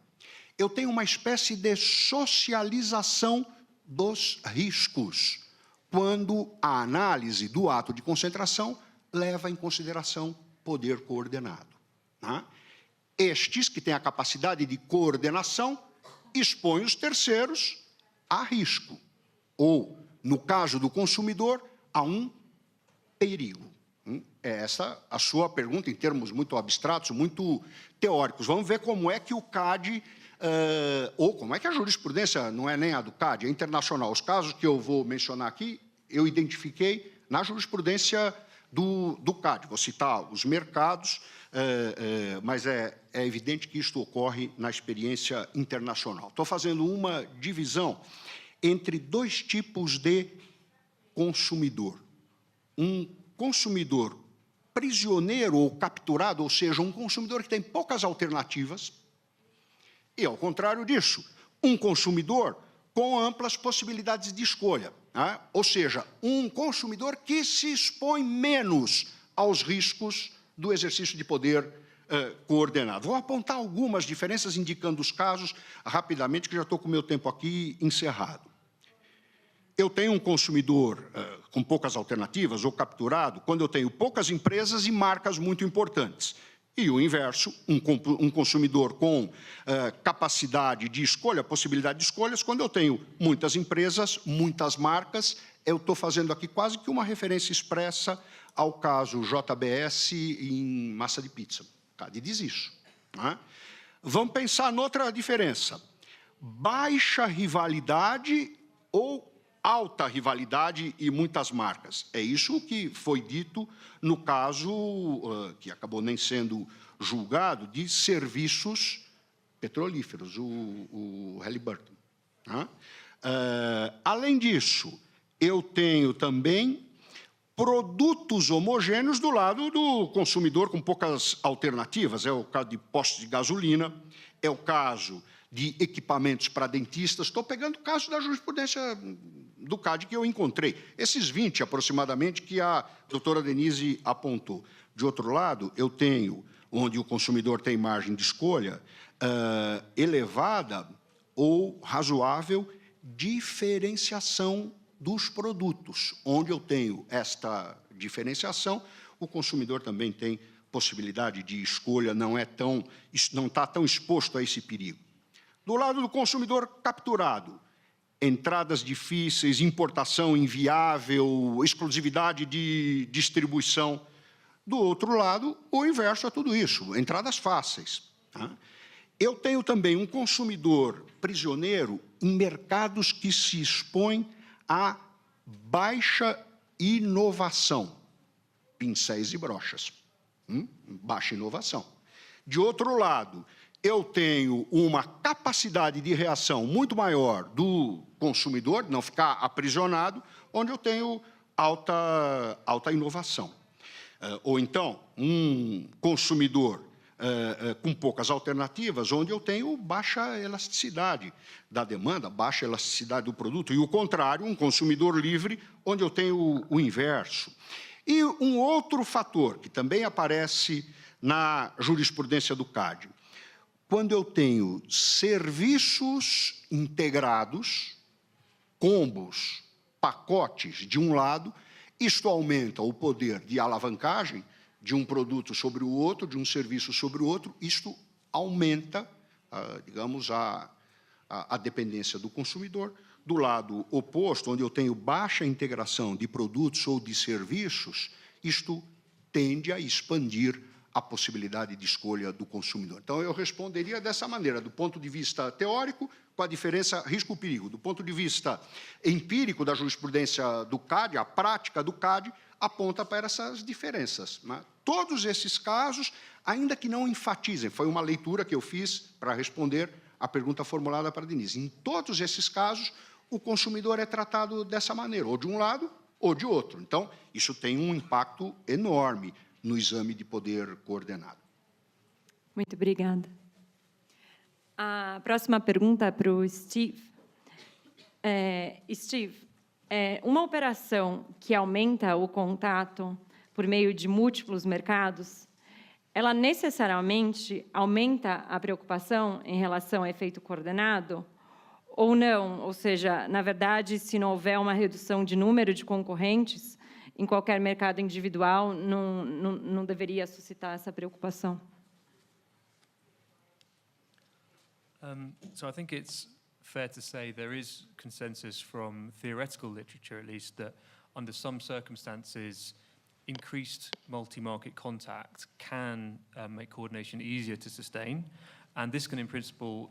Eu tenho uma espécie de socialização dos riscos, quando a análise do ato de concentração leva em consideração poder coordenado. Estes, que têm a capacidade de coordenação, expõem os terceiros a risco, ou, no caso do consumidor, a um perigo. É essa a sua pergunta, em termos muito abstratos, muito teóricos. Vamos ver como é que o CAD, ou como é que a jurisprudência, não é nem a do CAD, é internacional. Os casos que eu vou mencionar aqui, eu identifiquei na jurisprudência do CAD. Vou citar os mercados, mas é evidente que isto ocorre na experiência internacional. Estou fazendo uma divisão entre dois tipos de consumidor. Um consumidor prisioneiro ou capturado, ou seja, um consumidor que tem poucas alternativas, e, ao contrário disso, um consumidor com amplas possibilidades de escolha, ou seja, um consumidor que se expõe menos aos riscos do exercício de poder coordenado. Vou apontar algumas diferenças, indicando os casos rapidamente, que já estou com o meu tempo aqui encerrado. Eu tenho um consumidor com poucas alternativas ou capturado quando eu tenho poucas empresas e marcas muito importantes. E o inverso, um consumidor com capacidade de escolha, possibilidade de escolhas, quando eu tenho muitas empresas, muitas marcas. Eu estou fazendo aqui quase que uma referência expressa ao caso JBS em massa de pizza. O CAD diz isso. Vamos pensar noutra diferença. Baixa rivalidade ou alta rivalidade e muitas marcas. É isso que foi dito no caso, que acabou nem sendo julgado, de serviços petrolíferos, o Halliburton. Além disso, eu tenho também produtos homogêneos do lado do consumidor com poucas alternativas. É o caso de postos de gasolina, é o caso de equipamentos para dentistas. Estou pegando o caso da jurisprudência do CAD que eu encontrei. Esses 20, aproximadamente, que a doutora Denise apontou. De outro lado, eu tenho, onde o consumidor tem margem de escolha elevada ou razoável diferenciação dos produtos. Onde eu tenho esta diferenciação, o consumidor também tem possibilidade de escolha, não está tão exposto a esse perigo. Do lado do consumidor capturado, entradas difíceis, importação inviável, exclusividade de distribuição. Do outro lado, o inverso a tudo isso, entradas fáceis. Tá? Eu tenho também um consumidor prisioneiro em mercados que se expõem a baixa inovação, pincéis e brochas, baixa inovação. De outro lado, eu tenho uma capacidade de reação muito maior do consumidor, de não ficar aprisionado, onde eu tenho alta inovação. Ou então, um consumidor com poucas alternativas, onde eu tenho baixa elasticidade da demanda, baixa elasticidade do produto, e o contrário, um consumidor livre, onde eu tenho o inverso. E um outro fator, que também aparece na jurisprudência do CAD, quando eu tenho serviços integrados, combos, pacotes de um lado, isto aumenta o poder de alavancagem de um produto sobre o outro, de um serviço sobre o outro, isto aumenta, digamos, a dependência do consumidor. Do lado oposto, onde eu tenho baixa integração de produtos ou de serviços, isto tende a expandir a possibilidade de escolha do consumidor. Então, eu responderia dessa maneira, do ponto de vista teórico, com a diferença risco-perigo. Do ponto de vista empírico da jurisprudência do CAD, a prática do CAD aponta para essas diferenças. Né? Todos esses casos, ainda que não enfatizem, foi uma leitura que eu fiz para responder a pergunta formulada para a Denise. Em todos esses casos, o consumidor é tratado dessa maneira, ou de um lado ou de outro. Então, isso tem um impacto enorme no exame de poder coordenado. Muito obrigada. A próxima pergunta é para o Steve. Steve, uma operação que aumenta o contato por meio de múltiplos mercados, ela necessariamente aumenta a preocupação em relação ao efeito coordenado? Ou não? Ou seja, na verdade, se não houver uma redução de número de concorrentes, em qualquer mercado individual, não deveria suscitar essa preocupação? So I think it's fair to say there is consensus from theoretical literature, at least, that under some circumstances, increased multi-market contact can make coordination easier to sustain. And this can, in principle,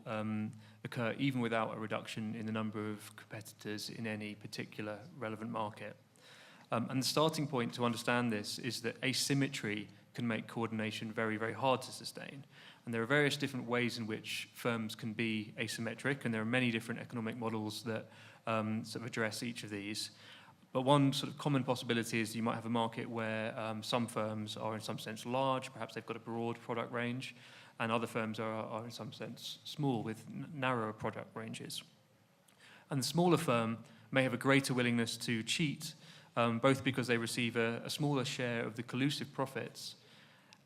occur even without a reduction in the number of competitors in any particular relevant market. And the starting point to understand this is that asymmetry can make coordination very, very hard to sustain. And there are various different ways in which firms can be asymmetric, and there are many different economic models that sort of address each of these. But one sort of common possibility is you might have a market where some firms are in some sense large, perhaps they've got a broad product range, and other firms are in some sense small with narrower product ranges. And the smaller firm may have a greater willingness to cheat, both because they receive a smaller share of the collusive profits,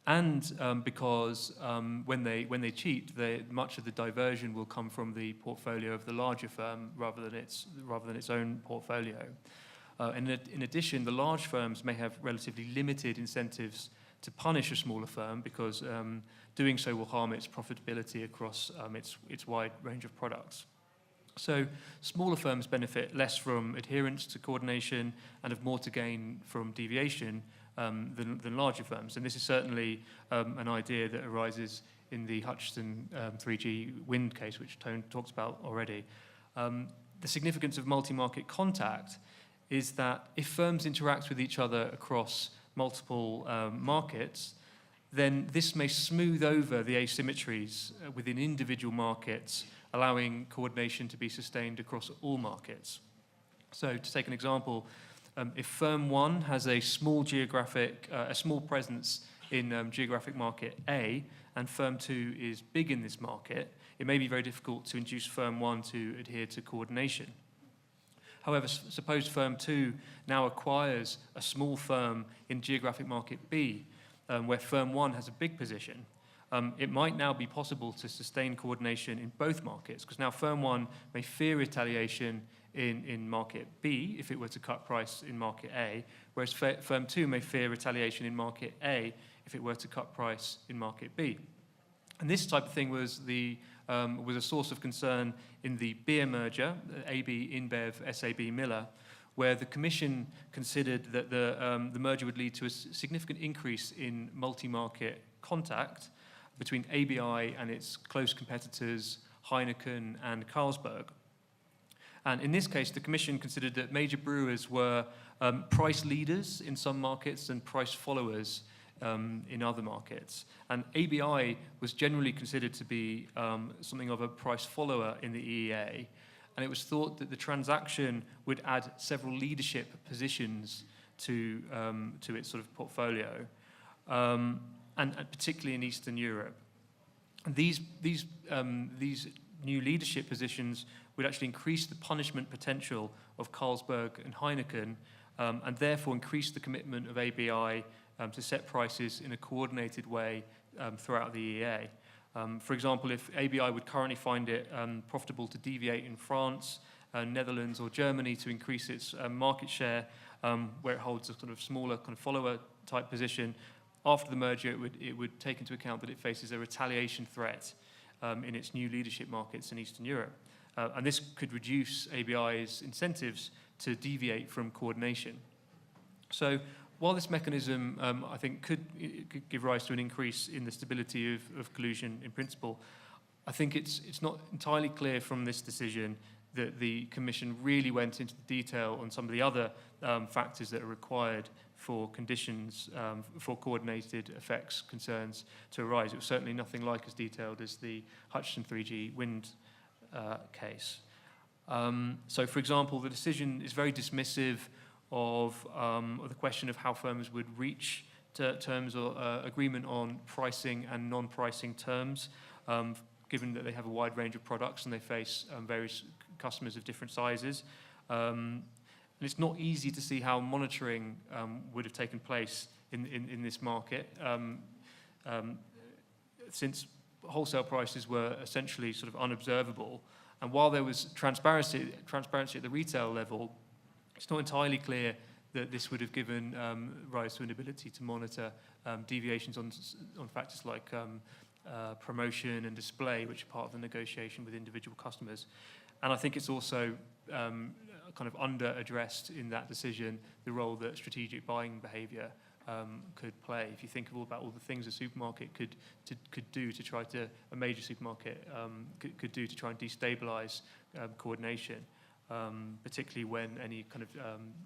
and because when they cheat, much of the diversion will come from the portfolio of the larger firm rather than its own portfolio. In addition, the large firms may have relatively limited incentives to punish a smaller firm because doing so will harm its profitability across its wide range of products. So smaller firms benefit less from adherence to coordination and have more to gain from deviation than larger firms. And this is certainly an idea that arises in the Hutchison 3G wind case, which Tone talked about already. The significance of multi-market contact is that if firms interact with each other across multiple markets, then this may smooth over the asymmetries within individual markets, allowing coordination to be sustained across all markets. So to take an example, if firm 1 has a small presence in geographic market A, and firm 2 is big in this market, it may be very difficult to induce firm 1 to adhere to coordination. However, suppose firm 2 now acquires a small firm in geographic market B, where firm 1 has a big position. it might now be possible to sustain coordination in both markets, because now firm 1 may fear retaliation in market B if it were to cut price in market A, whereas firm 2 may fear retaliation in market A if it were to cut price in market B. And this type of thing was a source of concern in the beer merger, AB InBev SAB Miller, where the Commission considered that the merger would lead to a significant increase in multi-market contact between ABI and its close competitors Heineken and Carlsberg. And in this case, the Commission considered that major brewers were price leaders in some markets and price followers in other markets. And ABI was generally considered to be something of a price follower in the EEA. And it was thought that the transaction would add several leadership positions to its sort of portfolio, and particularly in Eastern Europe. And these new leadership positions would actually increase the punishment potential of Carlsberg and Heineken, and therefore increase the commitment of ABI to set prices in a coordinated way throughout the EEA. For example, if ABI would currently find it profitable to deviate in France, Netherlands or Germany to increase its market share, where it holds a sort of smaller kind of follower type position, after the merger it would take into account that it faces a retaliation threat in its new leadership markets in Eastern Europe. And this could reduce ABI's incentives to deviate from coordination. So while this mechanism, I think, could give rise to an increase in the stability of collusion in principle, I think it's not entirely clear from this decision that the Commission really went into the detail on some of the other factors that are required for conditions for coordinated effects concerns to arise. It was certainly nothing like as detailed as the Hutchison 3G wind case. So, for example, the decision is very dismissive of the question of how firms would reach terms or agreement on pricing and non-pricing terms, given that they have a wide range of products and they face various customers of different sizes. And it's not easy to see how monitoring would have taken place in this market, since wholesale prices were essentially sort of unobservable. And while there was transparency at the retail level, it's not entirely clear that this would have given rise to an ability to monitor deviations on factors like promotion and display, which are part of the negotiation with individual customers. And I think it's also kind of under-addressed in that decision the role that strategic buying behaviour could play. If you think about all the things a supermarket could do to try to, a major supermarket could do to try and destabilise coordination, particularly when any kind of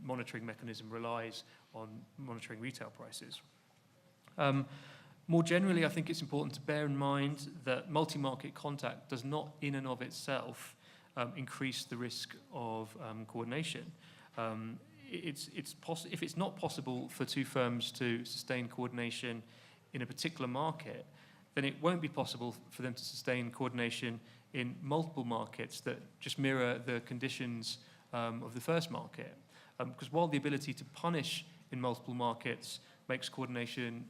monitoring mechanism relies on monitoring retail prices. More generally, I think it's important to bear in mind that multi-market contact does not in and of itself increase the risk of coordination. If it's not possible for two firms to sustain coordination in a particular market, then it won't be possible for them to sustain coordination in multiple markets that just mirror the conditions of the first market. Because while the ability to punish in multiple markets makes coordination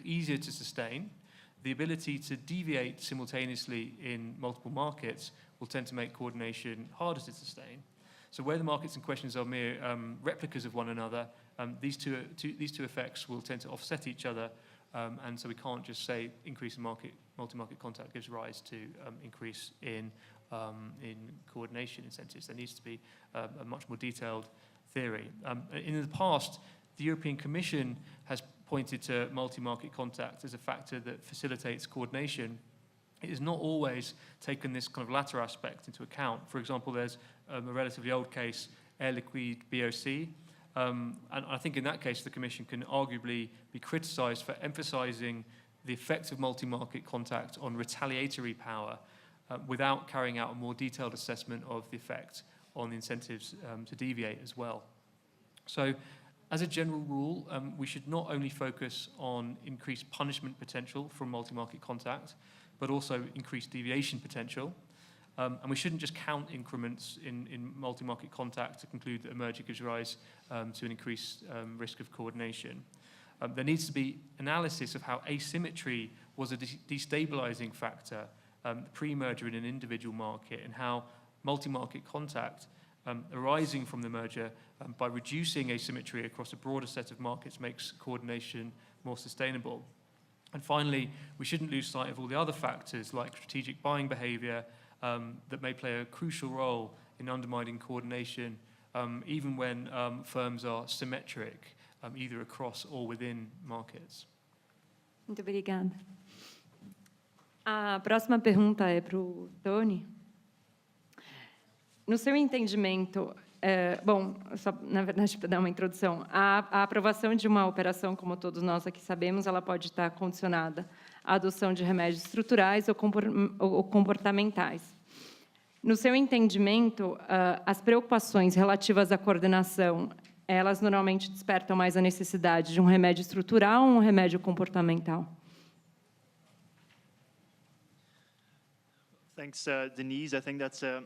easier to sustain, the ability to deviate simultaneously in multiple markets will tend to make coordination harder to sustain. So where the markets in question are mere replicas of one another, these two effects will tend to offset each other, and so we can't just say increase in multi-market contact gives rise to increase in coordination incentives. There needs to be a much more detailed theory. In the past, the European Commission has pointed to multi-market contact as a factor that facilitates coordination. It has not always taken this kind of latter aspect into account. For example, there's a relatively old case, Air Liquide BOC, and I think in that case the Commission can arguably be criticised for emphasising the effect of multi-market contact on retaliatory power without carrying out a more detailed assessment of the effect on the incentives to deviate as well. So, as a general rule, we should not only focus on increased punishment potential from multi-market contact, but also increased deviation potential. And we shouldn't just count increments in multi-market contact to conclude that a merger gives rise to an increased risk of coordination. there needs to be analysis of how asymmetry was a destabilizing factor pre-merger in an individual market, and how multi-market contact arising from the merger by reducing asymmetry across a broader set of markets makes coordination more sustainable. And finally, we shouldn't lose sight of all the other factors like strategic buying behavior that may play a crucial role in undermining coordination, even when firms are symmetric, either across or within markets. Muito obrigada. A próxima pergunta é para o Tony. No seu entendimento, bom, só, na verdade, para dar uma introdução, a aprovação de uma operação, como todos nós aqui sabemos, ela pode estar condicionada à adoção de remédios estruturais ou comportamentais. No seu entendimento, as preocupações relativas à coordenação, elas normalmente despertam mais a necessidade de um remédio estrutural ou um remédio comportamental? Thanks, Denise. I think that's a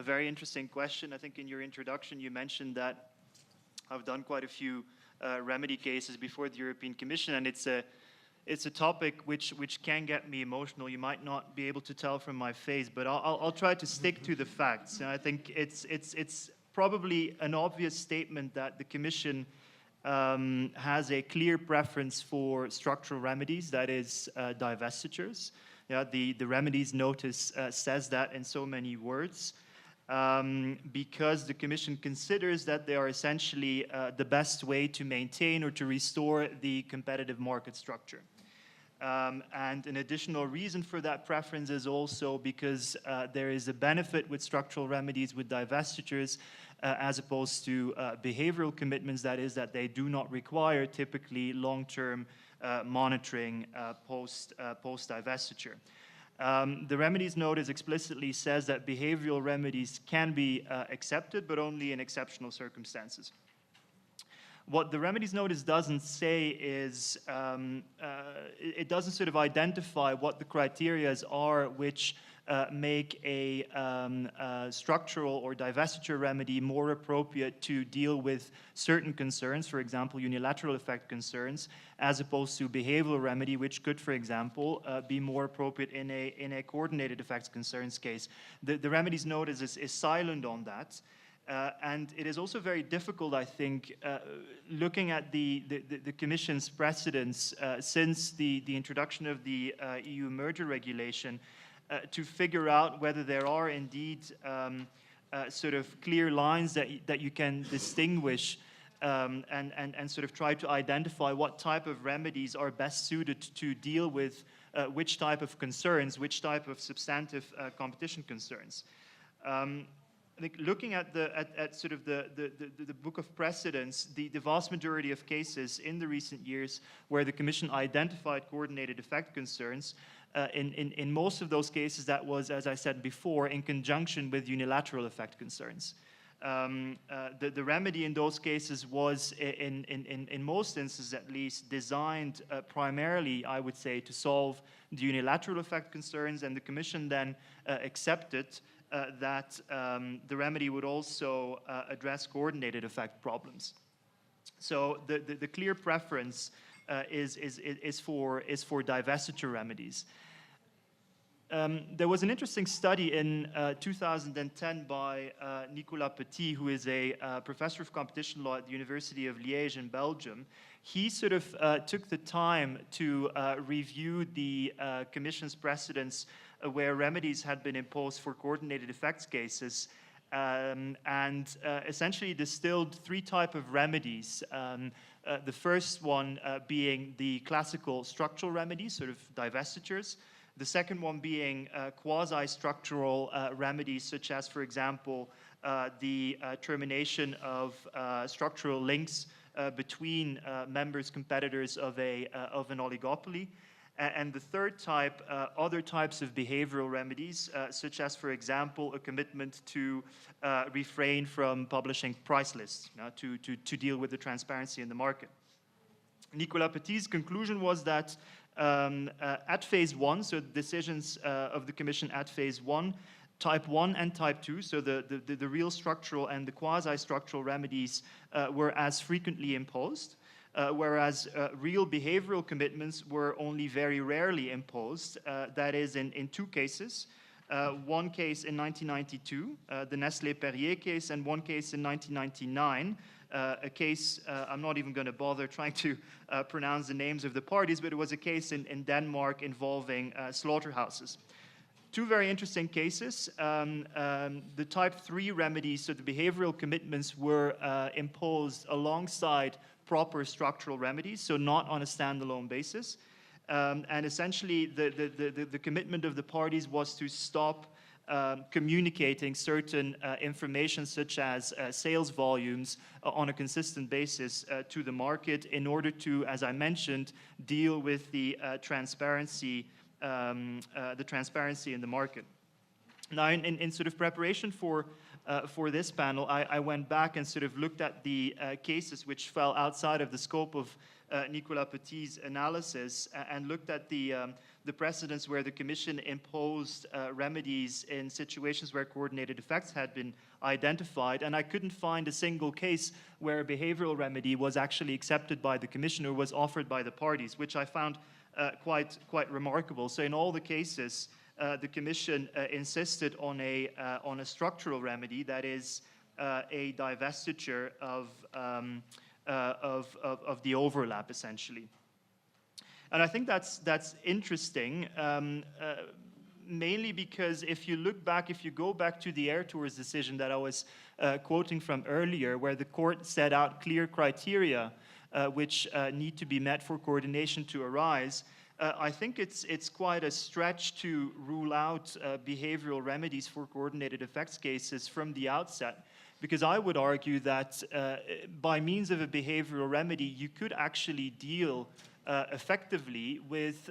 very interesting question. I think in your introduction you mentioned that I've done quite a few remedy cases before the European Commission, and it's a topic which can get me emotional. You might not be able to tell from my face, but I'll try to stick to the facts. And I think it's probably an obvious statement that the Commission has a clear preference for structural remedies, that is, divestitures. Yeah, the remedies notice says that in so many words, because the Commission considers that they are essentially the best way to maintain or to restore the competitive market structure. And an additional reason for that preference is also because there is a benefit with structural remedies with divestitures as opposed to behavioral commitments, that is, that they do not require typically long-term monitoring post-divestiture. The remedies notice explicitly says that behavioral remedies can be accepted, but only in exceptional circumstances. What the remedies notice doesn't say is, it doesn't sort of identify what the criteria are which make a structural or divestiture remedy more appropriate to deal with certain concerns, for example, unilateral effect concerns, as opposed to behavioral remedy, which could, for example, be more appropriate in a coordinated effects concerns case. The remedies notice is silent on that. And it is also very difficult, I think, looking at the Commission's precedents since the introduction of the EU merger regulation, to figure out whether there are indeed sort of clear lines that you can distinguish and sort of try to identify what type of remedies are best suited to deal with which type of concerns, which type of substantive competition concerns. I think looking at sort of the book of precedents, the vast majority of cases in the recent years where the Commission identified coordinated effect concerns, in most of those cases that was, as I said before, in conjunction with unilateral effect concerns. The remedy in those cases was, in most instances at least, designed primarily, I would say, to solve the unilateral effect concerns, and the Commission then accepted that the remedy would also address coordinated effect problems. So the clear preference is for divestiture remedies. There was an interesting study in 2010 by Nicolas Petit, who is a professor of competition law at the University of Liège in Belgium. He sort of took the time to review the Commission's precedents where remedies had been imposed for coordinated effects cases, and essentially distilled three types of remedies. The first one being the classical structural remedies, sort of divestitures. The second one being quasi-structural remedies, such as, for example, the termination of structural links between members, competitors of an oligopoly. And the third type, other types of behavioral remedies, such as, for example, a commitment to refrain from publishing price lists, to deal with the transparency in the market. Nicolas Petit's conclusion was that at phase one, so the decisions of the Commission at phase one, type 1 and type 2, so the real structural and the quasi-structural remedies were as frequently imposed. whereas real behavioral commitments were only very rarely imposed. That is in two cases. One case in 1992, the Nestlé Perrier case, and one case in 1999, a case, I'm not even going to bother trying to pronounce the names of the parties, but it was a case in Denmark involving slaughterhouses. Two very interesting cases. The type 3 remedies, so the behavioral commitments, were imposed alongside proper structural remedies, so not on a standalone basis. And essentially, the commitment of the parties was to stop communicating certain information, such as sales volumes, on a consistent basis to the market, in order to, as I mentioned, deal with the transparency in the market. Now, in sort of preparation for this panel, I went back and sort of looked at the cases which fell outside of the scope of Nicolas Petit's analysis, and looked at the precedents where the Commission imposed remedies in situations where coordinated effects had been identified, and I couldn't find a single case where a behavioral remedy was actually accepted by the Commission or was offered by the parties, which I found quite remarkable. So in all the cases, the Commission insisted on a structural remedy, that is a divestiture of the overlap, essentially. And I think that's interesting, mainly because if you go back to the Air Tours decision that I was quoting from earlier, where the court set out clear criteria which need to be met for coordination to arise, I think it's quite a stretch to rule out behavioral remedies for coordinated effects cases from the outset, because I would argue that by means of a behavioral remedy, you could actually deal effectively with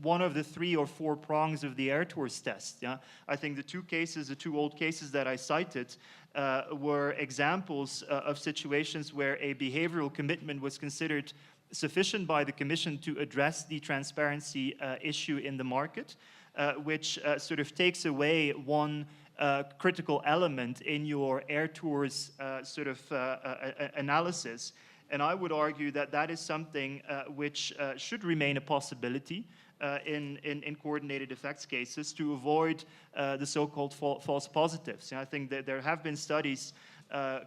one of the 3 or 4 prongs of the Air Tours test. Yeah? I think the two old cases that I cited were examples of situations where a behavioral commitment was considered sufficient by the Commission to address the transparency issue in the market, which sort of takes away one critical element in your Air Tours sort of analysis. And I would argue that that is something which should remain a possibility in coordinated effects cases to avoid the so-called false positives. And I think that there have been studies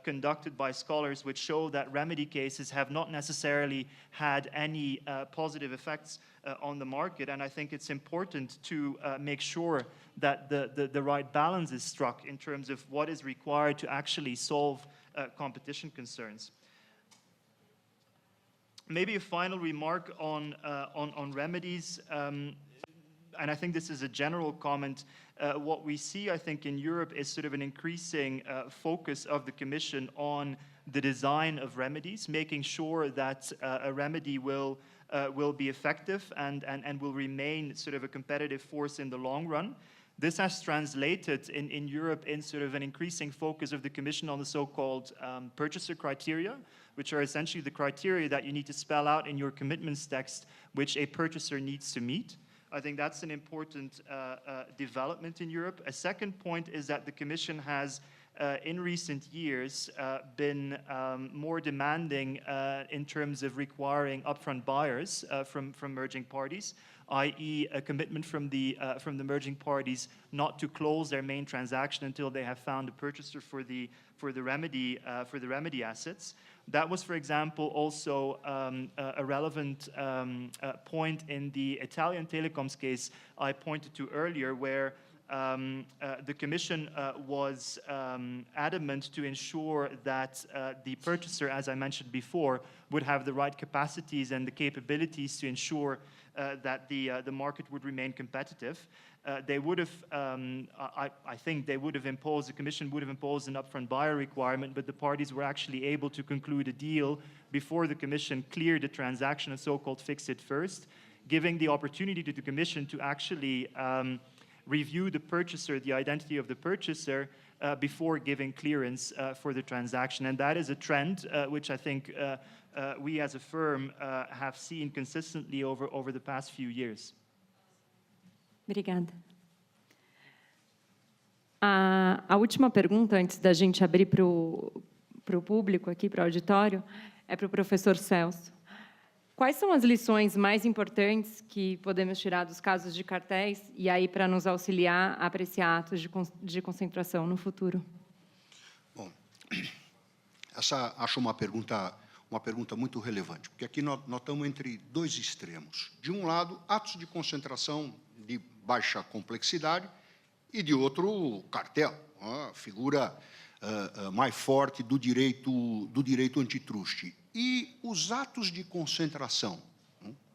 conducted by scholars which show that remedy cases have not necessarily had any positive effects on the market, and I think it's important to make sure that the right balance is struck in terms of what is required to actually solve competition concerns. Maybe a final remark on remedies, and I think this is a general comment. What we see, I think, in Europe is sort of an increasing focus of the Commission on the design of remedies, making sure that a remedy will be effective and will remain sort of a competitive force in the long run. This has translated in Europe in sort of an increasing focus of the Commission on the so-called purchaser criteria, which are essentially the criteria that you need to spell out in your commitments text, which a purchaser needs to meet. I think that's an important development in Europe. A second point is that the Commission has, in recent years, been more demanding in terms of requiring upfront buyers from merging parties, i.e. a commitment from the merging parties not to close their main transaction until they have found a purchaser for the remedy assets. That was, for example, also a relevant point in the Italian telecoms case I pointed to earlier, where the Commission was adamant to ensure that the purchaser, as I mentioned before, would have the right capacities and the capabilities to ensure that the market would remain competitive. They would have, I think they would have imposed, the Commission would have imposed an upfront buyer requirement, but the parties were actually able to conclude a deal before the Commission cleared the transaction, a so-called fix-it first, giving the opportunity to the Commission to actually review the purchaser, the identity of the purchaser, before giving clearance for the transaction. And that is a trend which I think we as a firm have seen consistently over the past few years. Obrigada. A última pergunta, antes da gente abrir para o público aqui, para o auditório, é para o professor Celso. Quais são as lições mais importantes que podemos tirar dos casos de cartéis e aí para nos auxiliar a apreciar atos de concentração no futuro? Bom, essa acho uma pergunta muito relevante, porque aqui nós estamos entre dois extremos. De um lado, atos de concentração de baixa complexidade, e de outro, o cartel, a figura mais forte do direito antitruste. E os atos de concentração,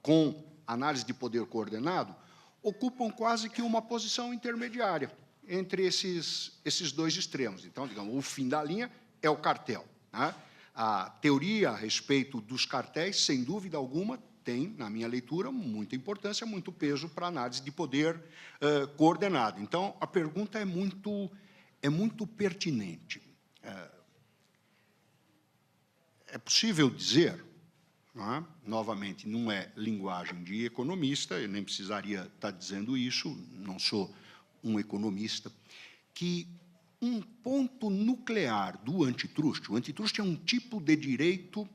com análise de poder coordenado, ocupam quase que uma posição intermediária entre esses dois extremos. Então, digamos, o fim da linha é o cartel, né? A teoria a respeito dos cartéis, sem dúvida alguma, tem, na minha leitura, muita importância, muito peso para a análise de poder coordenado. Então, a pergunta é muito pertinente. É possível dizer, não é? Novamente, não é linguagem de economista, eu nem precisaria estar dizendo isso, não sou um economista, que um ponto nuclear do antitruste, o antitruste é um tipo de direito,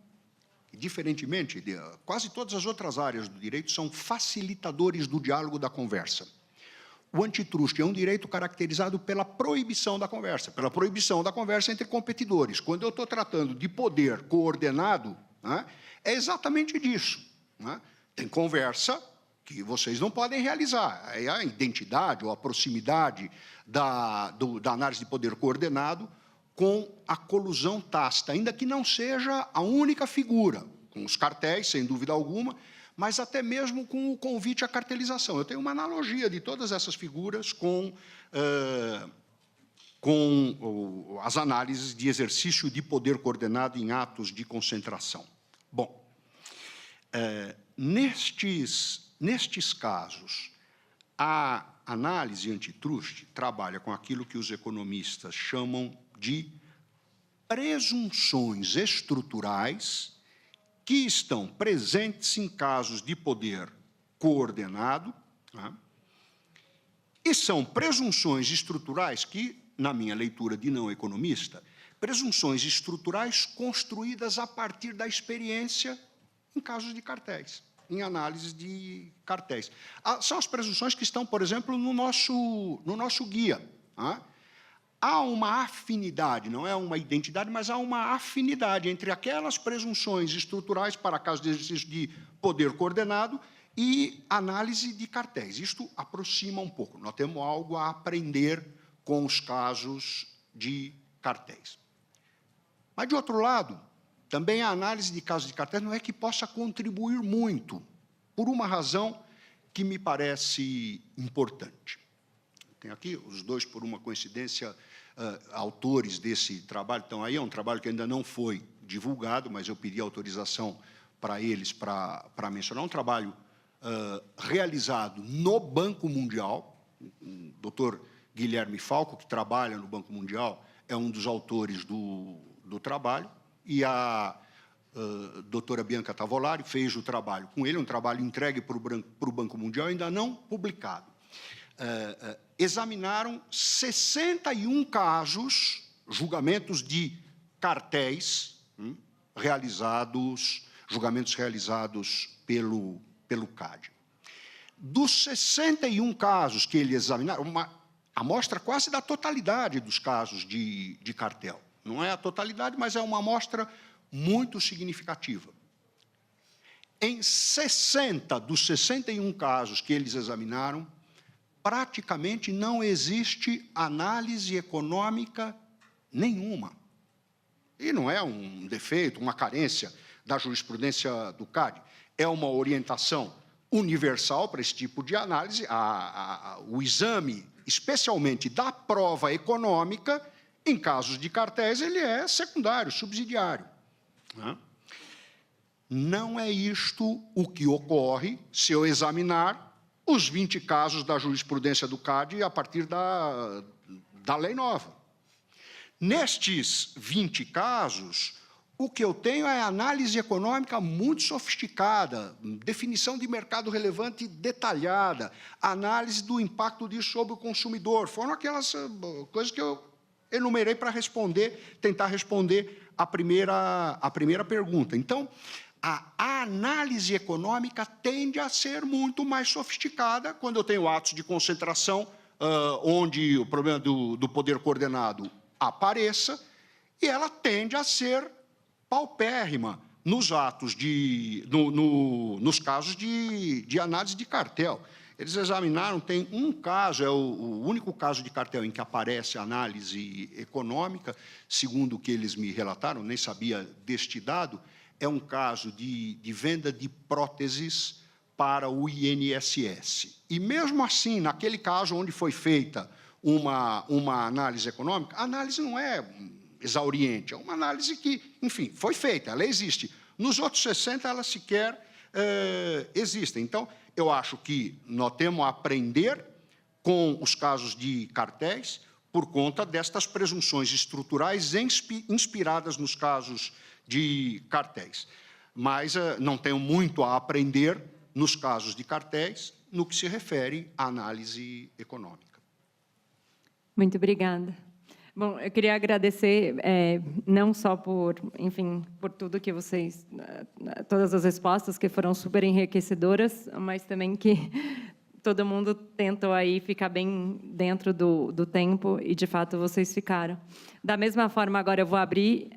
diferentemente de quase todas as outras áreas do direito, são facilitadores do diálogo, da conversa. O antitruste é um direito caracterizado pela proibição da conversa entre competidores. Quando eu estou tratando de poder coordenado, né, é exatamente disso, né? Tem conversa que vocês não podem realizar. É a identidade ou a proximidade da análise de poder coordenado com a colusão tácita, ainda que não seja a única figura, com os cartéis, sem dúvida alguma, mas até mesmo com o convite à cartelização. Eu tenho uma analogia de todas essas figuras com as análises de exercício de poder coordenado em atos de concentração. Bom, nestes casos, a análise antitruste trabalha com aquilo que os economistas chamam de presunções estruturais que estão presentes em casos de poder coordenado, né? E são presunções estruturais que, na minha leitura de não economista, presunções estruturais construídas a partir da experiência em casos de cartéis, em análise de cartéis. São as presunções que estão, por exemplo, no nosso guia. Né? Há uma afinidade, não é uma identidade, mas há uma afinidade entre aquelas presunções estruturais para casos de exercício de poder coordenado e análise de cartéis. Isto aproxima um pouco. Nós temos algo a aprender com os casos de cartéis. Mas, de outro lado, também a análise de casos de cartéis não é que possa contribuir muito, por uma razão que me parece importante. Tem aqui os dois, por uma coincidência, autores desse trabalho estão aí. É um trabalho que ainda não foi divulgado, mas eu pedi autorização para eles para mencionar. Um trabalho realizado no Banco Mundial. O doutor Guilherme Falco, que trabalha no Banco Mundial, é um dos autores do trabalho, e a doutora Bianca Tavolari fez o trabalho com ele, um trabalho entregue para o Banco Mundial, ainda não publicado. Examinaram 61 casos, julgamentos de cartéis, julgamentos realizados pelo CAD. Dos 61 casos que eles examinaram, uma amostra quase da totalidade dos casos de cartel. Não é a totalidade, mas é uma amostra muito significativa. Em 60 dos 61 casos que eles examinaram, praticamente não existe análise econômica nenhuma. E não é um defeito, uma carência da jurisprudência do CAD. É uma orientação universal para esse tipo de análise. O exame, especialmente da prova econômica, em casos de cartéis, ele é secundário, subsidiário. Não é isto o que ocorre se eu examinar os 20 casos da jurisprudência do CAD a partir da lei nova. Nestes 20 casos, o que eu tenho é análise econômica muito sofisticada, definição de mercado relevante detalhada, análise do impacto disso sobre o consumidor. Foram aquelas coisas que eu enumerei para tentar responder a primeira pergunta. Então, a análise econômica tende a ser muito mais sofisticada quando eu tenho atos de concentração, onde o problema do poder coordenado apareça, e ela tende a ser paupérrima nos atos nos casos de análise de cartel. Eles examinaram, tem um caso, é o único caso de cartel em que aparece análise econômica, segundo o que eles me relataram, nem sabia deste dado, é um caso de venda de próteses para o INSS. E, mesmo assim, naquele caso onde foi feita uma análise econômica, a análise não é exauriente, é uma análise que, enfim, foi feita, ela existe. Nos outros 60, ela sequer existe. Então, eu acho que nós temos a aprender com os casos de cartéis por conta destas presunções estruturais inspiradas nos casos de cartéis. Mas não tenho muito a aprender nos casos de cartéis no que se refere à análise econômica. Muito obrigada. Bom, eu queria agradecer não só por, enfim, por tudo que vocês, todas as respostas que foram super enriquecedoras, mas também que todo mundo tentou aí ficar bem dentro do tempo e, de fato, vocês ficaram. Da mesma forma, agora eu vou abrir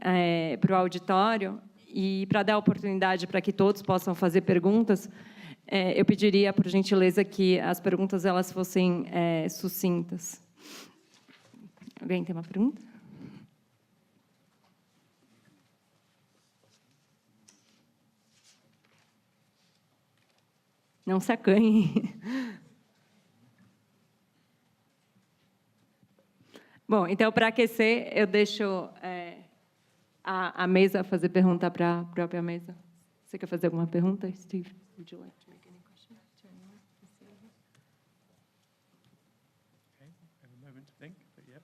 para o auditório e, para dar oportunidade para que todos possam fazer perguntas, eu pediria, por gentileza, que as perguntas elas fossem sucintas. Alguém tem uma pergunta? Não se acanhe. Bom, então, para aquecer, eu deixo a mesa fazer pergunta para a própria mesa. Você quer fazer alguma pergunta, Steve? Would you like to make any question to anyone? Okay, I have a moment to think, but yeah.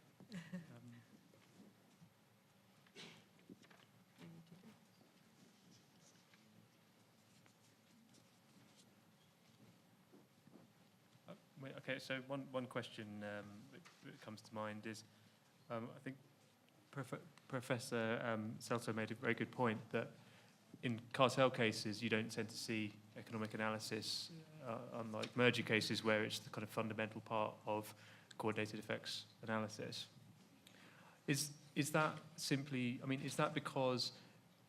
Okay, so one question that comes to mind is, I think Professor Celso made a very good point that in cartel cases, you don't tend to see economic analysis, unlike merger cases where it's the kind of fundamental part of coordinated effects analysis. Is that simply, I mean, is that because,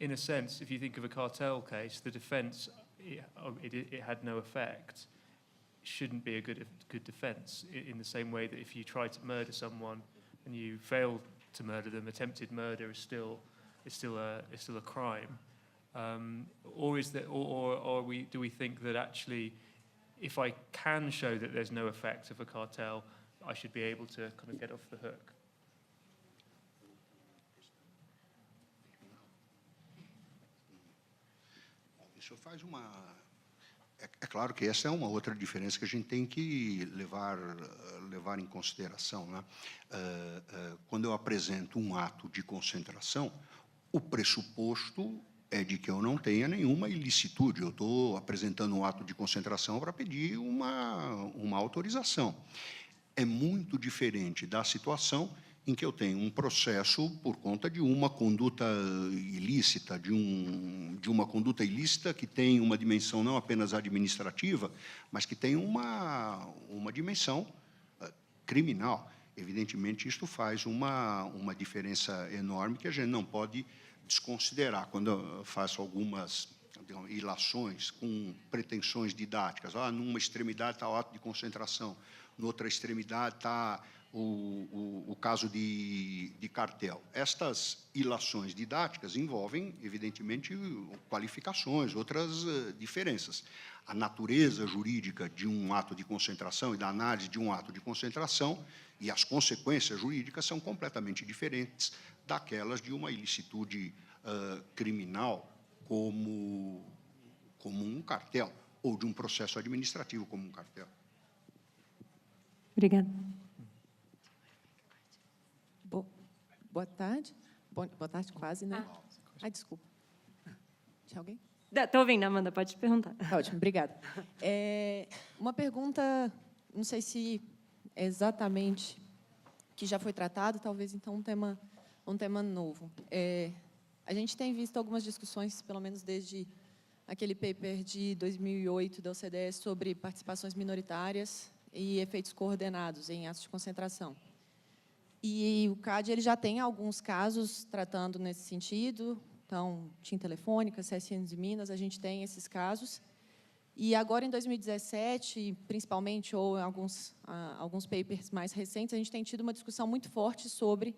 in a sense, if you think of a cartel case, the defense, it had no effect, shouldn't be a good defense, in the same way that if you try to murder someone and you fail to murder them, attempted murder is still a crime. Or is that, or do we think that actually, if I can show that there's no effect of a cartel, I should be able to kind of get off the hook? Isso faz uma... É claro que essa é uma outra diferença que a gente tem que levar em consideração, né? Quando eu apresento um ato de concentração, o pressuposto é de que eu não tenha nenhuma ilicitude. Eu estou apresentando um ato de concentração para pedir uma autorização. É muito diferente da situação em que eu tenho um processo por conta de uma conduta ilícita, de uma conduta ilícita que tem uma dimensão não apenas administrativa, mas que tem uma dimensão criminal. Evidentemente, isto faz uma diferença enorme que a gente não pode desconsiderar. Quando eu faço algumas ilações com pretensões didáticas, numa extremidade está o ato de concentração, noutra extremidade está o caso de cartel. Estas ilações didáticas envolvem, evidentemente, qualificações, outras diferenças. A natureza jurídica de um ato de concentração e da análise de um ato de concentração e as consequências jurídicas são completamente diferentes daquelas de uma ilicitude criminal como um cartel, ou de um processo administrativo como um cartel. Obrigada. Boa tarde. Boa tarde, quase, né? Desculpa. Tinha alguém? Estou ouvindo, Amanda, pode perguntar. Ótimo, obrigada. Uma pergunta, não sei se é exatamente que já foi tratado, talvez, então, um tema novo. A gente tem visto algumas discussões, pelo menos desde aquele paper de 2008 da OCDE sobre participações minoritárias e efeitos coordenados em atos de concentração. E o CAD ele já tem alguns casos tratando nesse sentido. Então, TIM Telefônica, CSN de Minas, a gente tem esses casos. E agora, em 2017, principalmente, ou em alguns papers mais recentes, a gente tem tido uma discussão muito forte sobre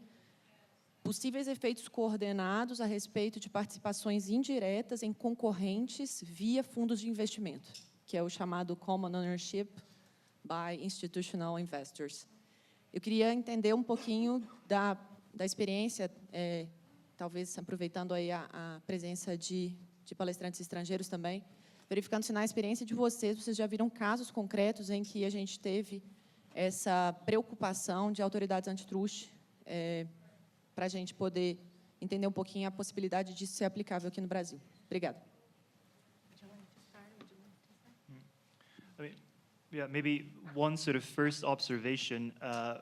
possíveis efeitos coordenados a respeito de participações indiretas em concorrentes via fundos de investimento, que é o chamado Common Ownership by Institutional Investors. Eu queria entender um pouquinho da experiência, talvez aproveitando aí a presença de palestrantes estrangeiros também, verificando se na experiência de vocês já viram casos concretos em que a gente teve essa preocupação de autoridades antitruste, para a gente poder entender um pouquinho a possibilidade disso ser aplicável aqui no Brasil. Obrigada. Yeah, maybe one sort of first observation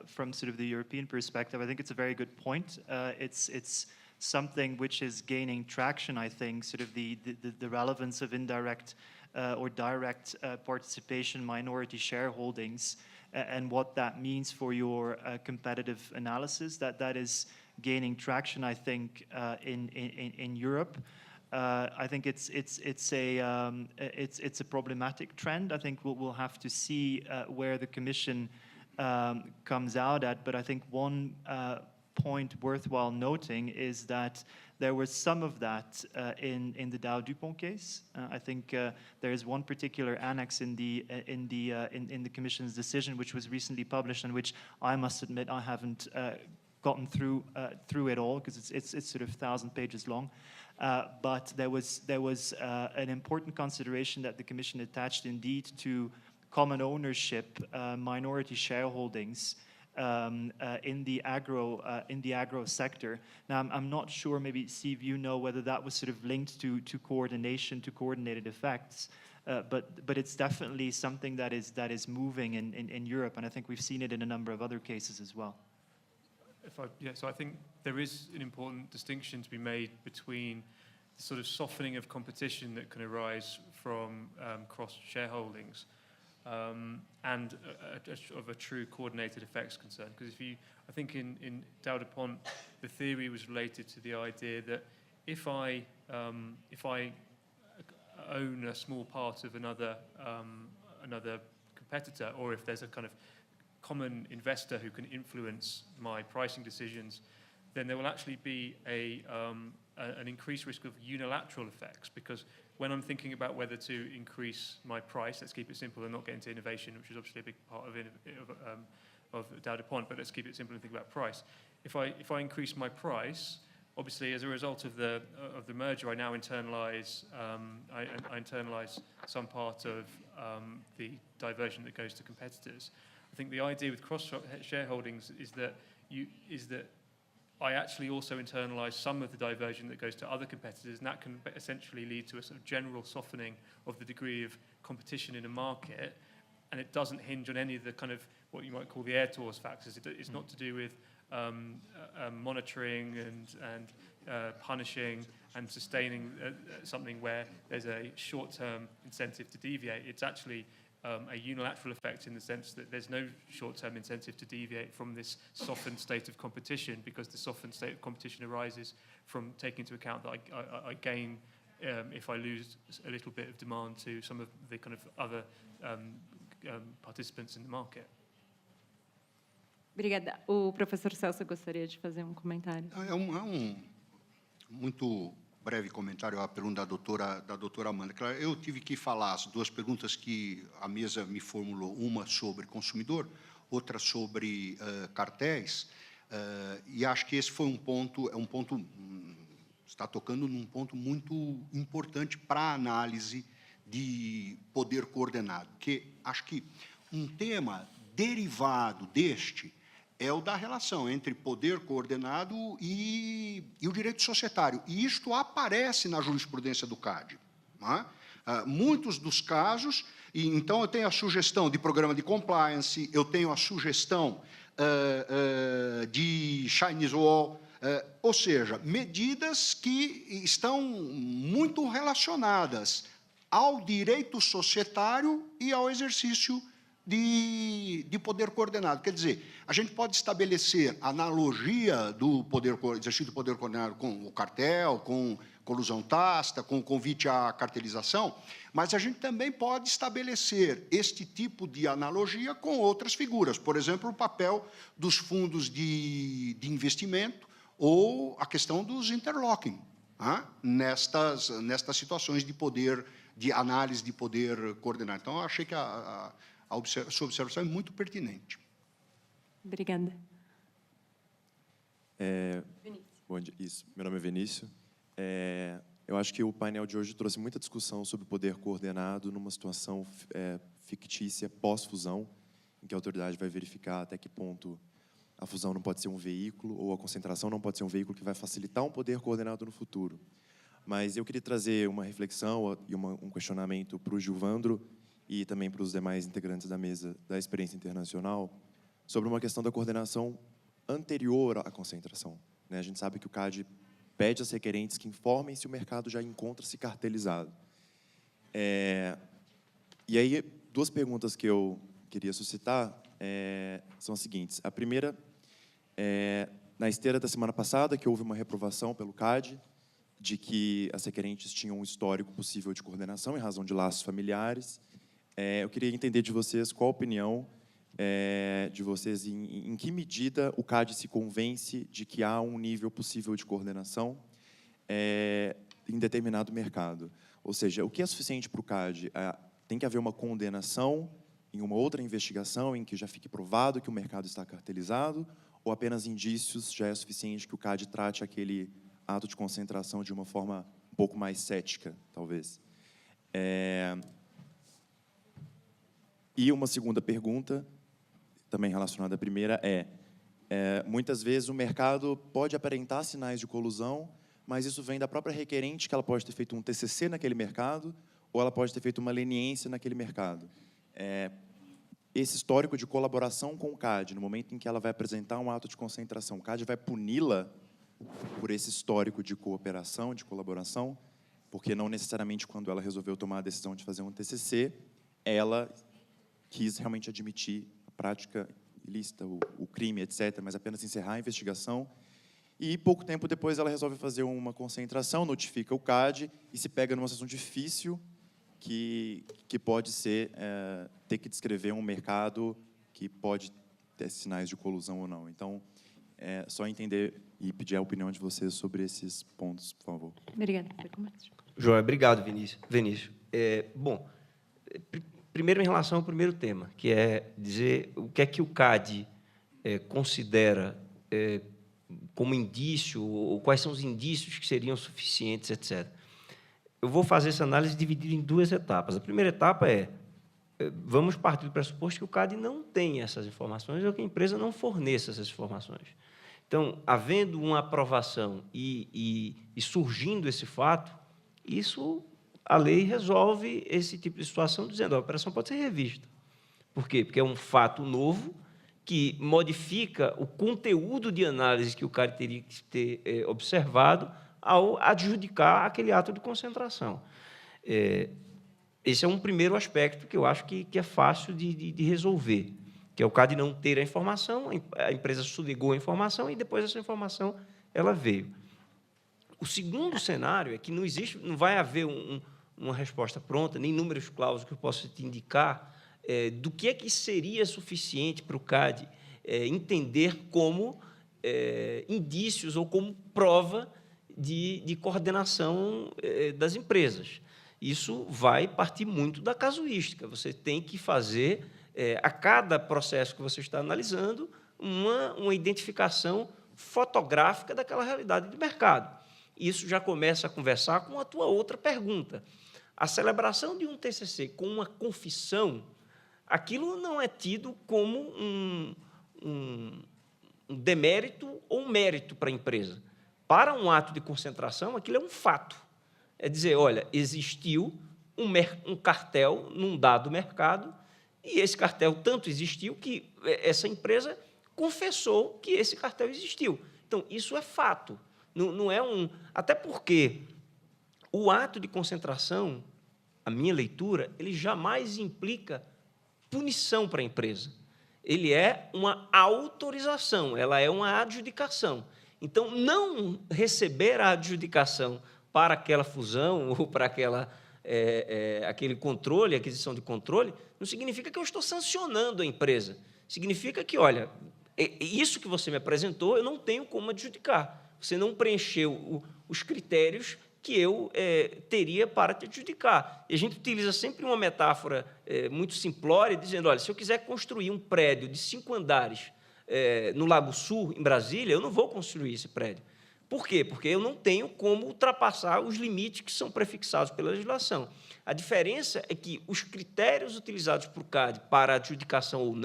from sort of the European perspective. I think it's a very good point. It's something which is gaining traction, I think, sort of the relevance of indirect or direct participation, minority shareholdings, and what that means for your competitive analysis. That is gaining traction, I think, in Europe. I think it's a problematic trend. I think we'll have to see where the Commission comes out at. But I think one point worthwhile noting is that there was some of that in the Dow DuPont case. I think there is one particular annex in the Commission's decision, which was recently published, and which I must admit I haven't gotten through it all, because it's sort of 1,000 pages long. But there was an important consideration that the Commission attached indeed to common ownership, minority shareholdings in the agro sector. Now, I'm not sure. Maybe Steve, you know whether that was sort of linked to coordination, to coordinated effects. But it's definitely something that is moving in Europe, and I think we've seen it in a number of other cases as well. So I think there is an important distinction to be made between the sort of softening of competition that can arise from cross-shareholdings and of a true coordinated effects concern. Because I think in Dow DuPont, the theory was related to the idea that if I own a small part of another competitor, or if there's a kind of common investor who can influence my pricing decisions, then there will actually be an increased risk of unilateral effects. Because when I'm thinking about whether to increase my price, let's keep it simple and not get into innovation, which is obviously a big part of Dow DuPont, but let's keep it simple and think about price. If I increase my price, obviously as a result of the merger, I now internalize I internalize some part of the diversion that goes to competitors. I think the idea with cross-shareholdings is that I actually also internalize some of the diversion that goes to other competitors, and that can essentially lead to a sort of general softening of the degree of competition in a market, and it doesn't hinge on any of the kind of what you might call the air tours factors. It's not to do with monitoring and punishing and sustaining something where there's a short-term incentive to deviate. It's actually a unilateral effect in the sense that there's no short-term incentive to deviate from this softened state of competition, because the softened state of competition arises from taking into account that I gain if I lose a little bit of demand to some of the kind of other participants in the market. Obrigada. O professor Celso gostaria de fazer um comentário. Muito breve comentário à pergunta da doutora Amanda. Claro, eu tive que falar as duas perguntas que a mesa me formulou, uma sobre consumidor, outra sobre cartéis, e acho que esse foi um ponto, está tocando num ponto muito importante para a análise de poder coordenado, que acho que um tema derivado deste é o da relação entre poder coordenado e o direito societário. E isto aparece na jurisprudência do CAD. Não é? Muitos dos casos, e então eu tenho a sugestão de programa de compliance, eu tenho a sugestão de Chinese Wall, ou seja, medidas que estão muito relacionadas ao direito societário e ao exercício de poder coordenado. Quer dizer, a gente pode estabelecer analogia do exercício do poder coordenado com o cartel, com colusão tácita, com o convite à cartelização, mas a gente também pode estabelecer este tipo de analogia com outras figuras, por exemplo, o papel dos fundos de investimento ou a questão dos interlocking, nestas situações de poder, de análise de poder coordenado. Então, eu achei que a sua observação é muito pertinente. Obrigada. Bom dia. Isso. Meu nome é Vinícius. Eu acho que o painel de hoje trouxe muita discussão sobre o poder coordenado numa situação fictícia pós-fusão, em que a autoridade vai verificar até que ponto a fusão não pode ser um veículo, ou a concentração não pode ser um veículo que vai facilitar um poder coordenado no futuro. Mas eu queria trazer uma reflexão e um questionamento para o Gilvandro e também para os demais integrantes da mesa da experiência internacional sobre uma questão da coordenação anterior à concentração. A gente sabe que o CAD pede aos requerentes que informem se o mercado já encontra-se cartelizado. E aí, duas perguntas que eu queria suscitar são as seguintes. A primeira, na esteira da semana passada, que houve uma reprovação pelo CAD de que as requerentes tinham um histórico possível de coordenação em razão de laços familiares. Eu queria entender de vocês qual a opinião de vocês em que medida o CAD se convence de que há um nível possível de coordenação em determinado mercado. Ou seja, o que é suficiente para o CAD? Tem que haver uma condenação em uma outra investigação em que já fique provado que o mercado está cartelizado, ou apenas indícios já é suficiente que o CAD trate aquele ato de concentração de uma forma um pouco mais cética, talvez? E uma segunda pergunta, também relacionada à primeira, muitas vezes o mercado pode aparentar sinais de colusão, mas isso vem da própria requerente, que ela pode ter feito um TCC naquele mercado, ou ela pode ter feito uma leniência naquele mercado. Esse histórico de colaboração com o CAD, no momento em que ela vai apresentar um ato de concentração, o CAD vai puni-la por esse histórico de cooperação, de colaboração, porque não necessariamente quando ela resolveu tomar a decisão de fazer um TCC, ela quis realmente admitir a prática ilícita, o crime, etc., mas apenas encerrar a investigação. E, pouco tempo depois, ela resolve fazer uma concentração, notifica o CAD e se pega numa situação difícil que pode ser ter que descrever um mercado que pode ter sinais de colusão ou não. Então, só entender e pedir a opinião de vocês sobre esses pontos, por favor. Obrigada. Joia, obrigado, Vinícius. Bom, primeiro, em relação ao primeiro tema, que é dizer o que é que o CAD considera como indício, ou quais são os indícios que seriam suficientes, etc. Eu vou fazer essa análise dividida em duas etapas. A primeira etapa vamos partir do pressuposto que o CAD não tem essas informações ou que a empresa não forneça essas informações. Então, havendo uma aprovação e surgindo esse fato, a lei resolve esse tipo de situação dizendo que a operação pode ser revista. Por quê? Porque é um fato novo que modifica o conteúdo de análise que o CAD teria que ter observado ao adjudicar aquele ato de concentração. Esse é um primeiro aspecto que eu acho que é fácil de resolver, que é o CAD não ter a informação, a empresa sonegou a informação e depois essa informação ela veio. O segundo cenário é que não vai haver uma resposta pronta, nem números clausos que eu possa te indicar do que é que seria suficiente para o CAD entender como indícios ou como prova de coordenação das empresas. Isso vai partir muito da casuística. Você tem que fazer, a cada processo que você está analisando, uma identificação fotográfica daquela realidade de mercado. Isso já começa a conversar com a tua outra pergunta. A celebração de um TCC com uma confissão, aquilo não é tido como um demérito ou um mérito para a empresa. Para um ato de concentração, aquilo é um fato. É dizer, olha, existiu um cartel num dado mercado e esse cartel tanto existiu que essa empresa confessou que esse cartel existiu. Então, isso é fato. Não é até porque o ato de concentração, a minha leitura, ele jamais implica punição para a empresa. Ele é uma autorização, ela é uma adjudicação. Então, não receber a adjudicação para aquela fusão ou para aquele controle, aquisição de controle, não significa que eu estou sancionando a empresa. Significa que, olha, isso que você me apresentou, eu não tenho como adjudicar. Você não preencheu os critérios que eu teria para te adjudicar. E a gente utiliza sempre uma metáfora muito simplória, dizendo, olha, se eu quiser construir um prédio de 5 andares no Lago Sul, em Brasília, eu não vou construir esse prédio. Por quê? Porque eu não tenho como ultrapassar os limites que são prefixados pela legislação. A diferença é que os critérios utilizados por CAD para adjudicação ou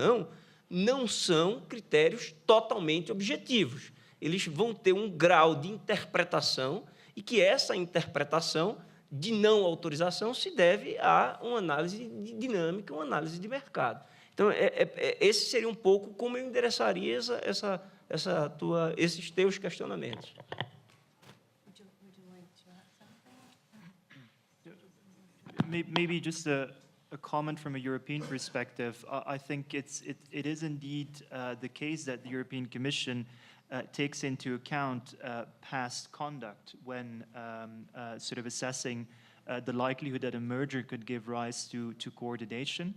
não são critérios totalmente objetivos. Eles vão ter um grau de interpretação e que essa interpretação de não autorização se deve a uma análise de dinâmica, uma análise de mercado. Então, esse seria um pouco como eu endereçaria esses teus questionamentos. Maybe just a comment from a European perspective. I think it is indeed the case that the European Commission takes into account past conduct when sort of assessing the likelihood that a merger could give rise to coordination.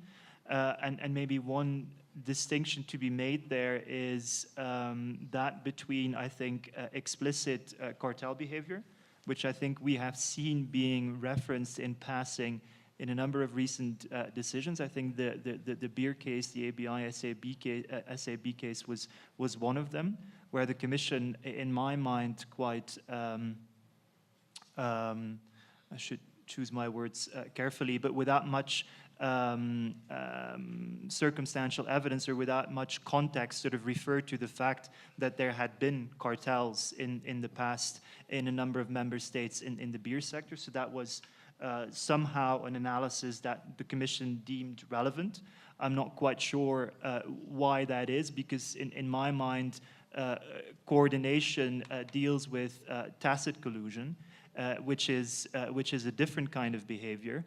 And maybe one distinction to be made there is that between, I think, explicit cartel behavior, which I think we have seen being referenced in passing in a number of recent decisions. I think the beer case, the ABI SAB case was one of them, where the Commission, in my mind, quite, I should choose my words carefully, but without much circumstantial evidence or without much context, sort of referred to the fact that there had been cartels in the past in a number of member states in the beer sector. So that was somehow an analysis that the Commission deemed relevant. I'm not quite sure why that is, because in my mind, coordination deals with tacit collusion, which is a different kind of behavior.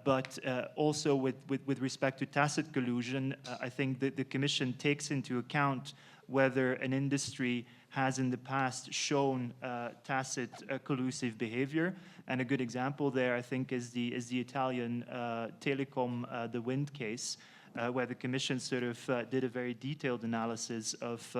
But also with respect to tacit collusion, I think that the Commission takes into account whether an industry has in the past shown tacit collusive behavior. And a good example there, I think, is the Italian telecom, the Wind case, where the Commission sort of did a very detailed analysis of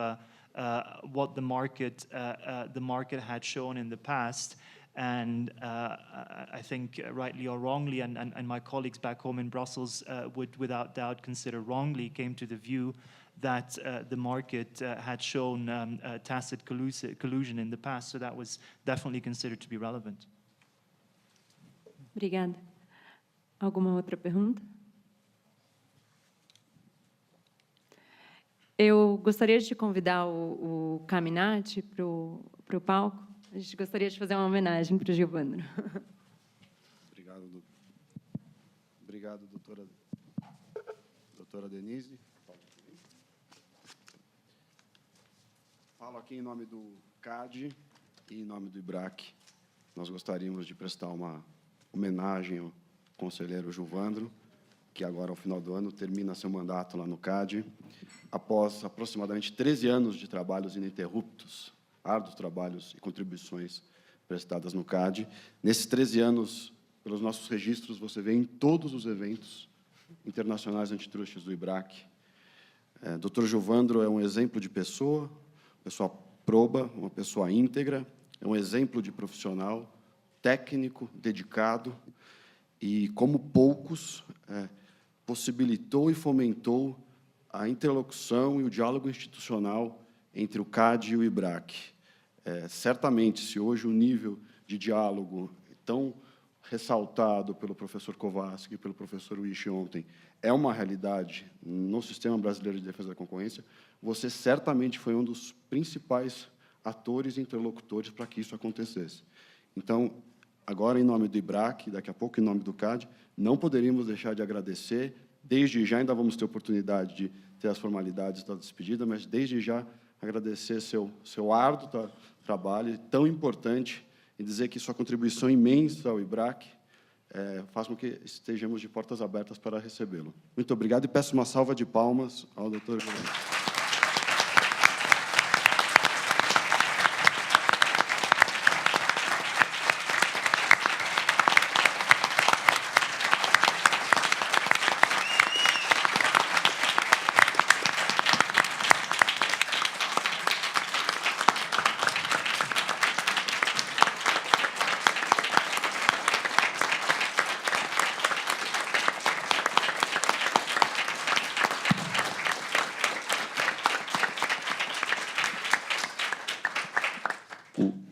what the market had shown in the past. And I think, rightly or wrongly, and my colleagues back home in Brussels would without doubt consider wrongly, came to the view that the market had shown tacit collusion in the past. So that was definitely considered to be relevant. Obrigada. Alguma outra pergunta? Eu gostaria de convidar o Caminati para o palco. A gente gostaria de fazer uma homenagem para o Giovandro. Obrigado, doutora Denise. Falo aqui em nome do CAD e em nome do IBRAC. Nós gostaríamos de prestar uma homenagem ao conselheiro Giovandro, que agora, ao final do ano, termina seu mandato lá no CAD, após aproximadamente 13 anos de trabalhos ininterruptos, árduos trabalhos e contribuições prestadas no CAD. Nesses 13 anos, pelos nossos registros, você vê em todos os eventos internacionais antitrustes do IBRAC. Dr. Giovandro é um exemplo de pessoa proba, uma pessoa íntegra, é um exemplo de profissional, técnico, dedicado, e, como poucos, possibilitou e fomentou a interlocução e o diálogo institucional entre o CAD e o IBRAC. Certamente, se hoje o nível de diálogo tão ressaltado pelo professor Kovacsky e pelo professor Wisch ontem é uma realidade no Sistema Brasileiro de Defesa da Concorrência, você certamente foi um dos principais atores e interlocutores para que isso acontecesse. Então, agora, em nome do IBRAC, daqui a pouco em nome do CAD, não poderíamos deixar de agradecer. Desde já, ainda vamos ter oportunidade de ter as formalidades da despedida, mas desde já agradecer seu árduo trabalho, tão importante, e dizer que sua contribuição imensa ao IBRAC faz com que estejamos de portas abertas para recebê-lo. Muito obrigado e peço uma salva de palmas ao doutor Giovanni.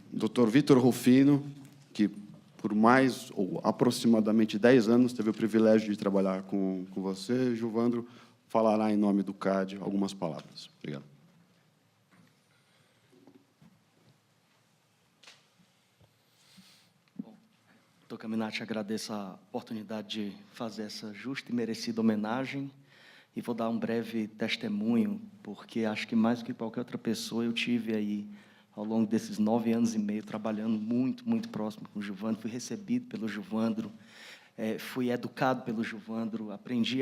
Dr. Vitor Rufino, que por mais ou aproximadamente 10 anos teve o privilégio de trabalhar com você, Giovandro, falará em nome do CAD algumas palavras. Obrigado. Dr. Caminati, agradeço a oportunidade de fazer essa justa e merecida homenagem e vou dar um breve testemunho, porque acho que mais do que qualquer outra pessoa eu tive aí, ao longo desses 9 anos e meio, trabalhando muito, muito próximo com o Giovandro, fui recebido pelo Giovandro, fui educado pelo Giovandro, aprendi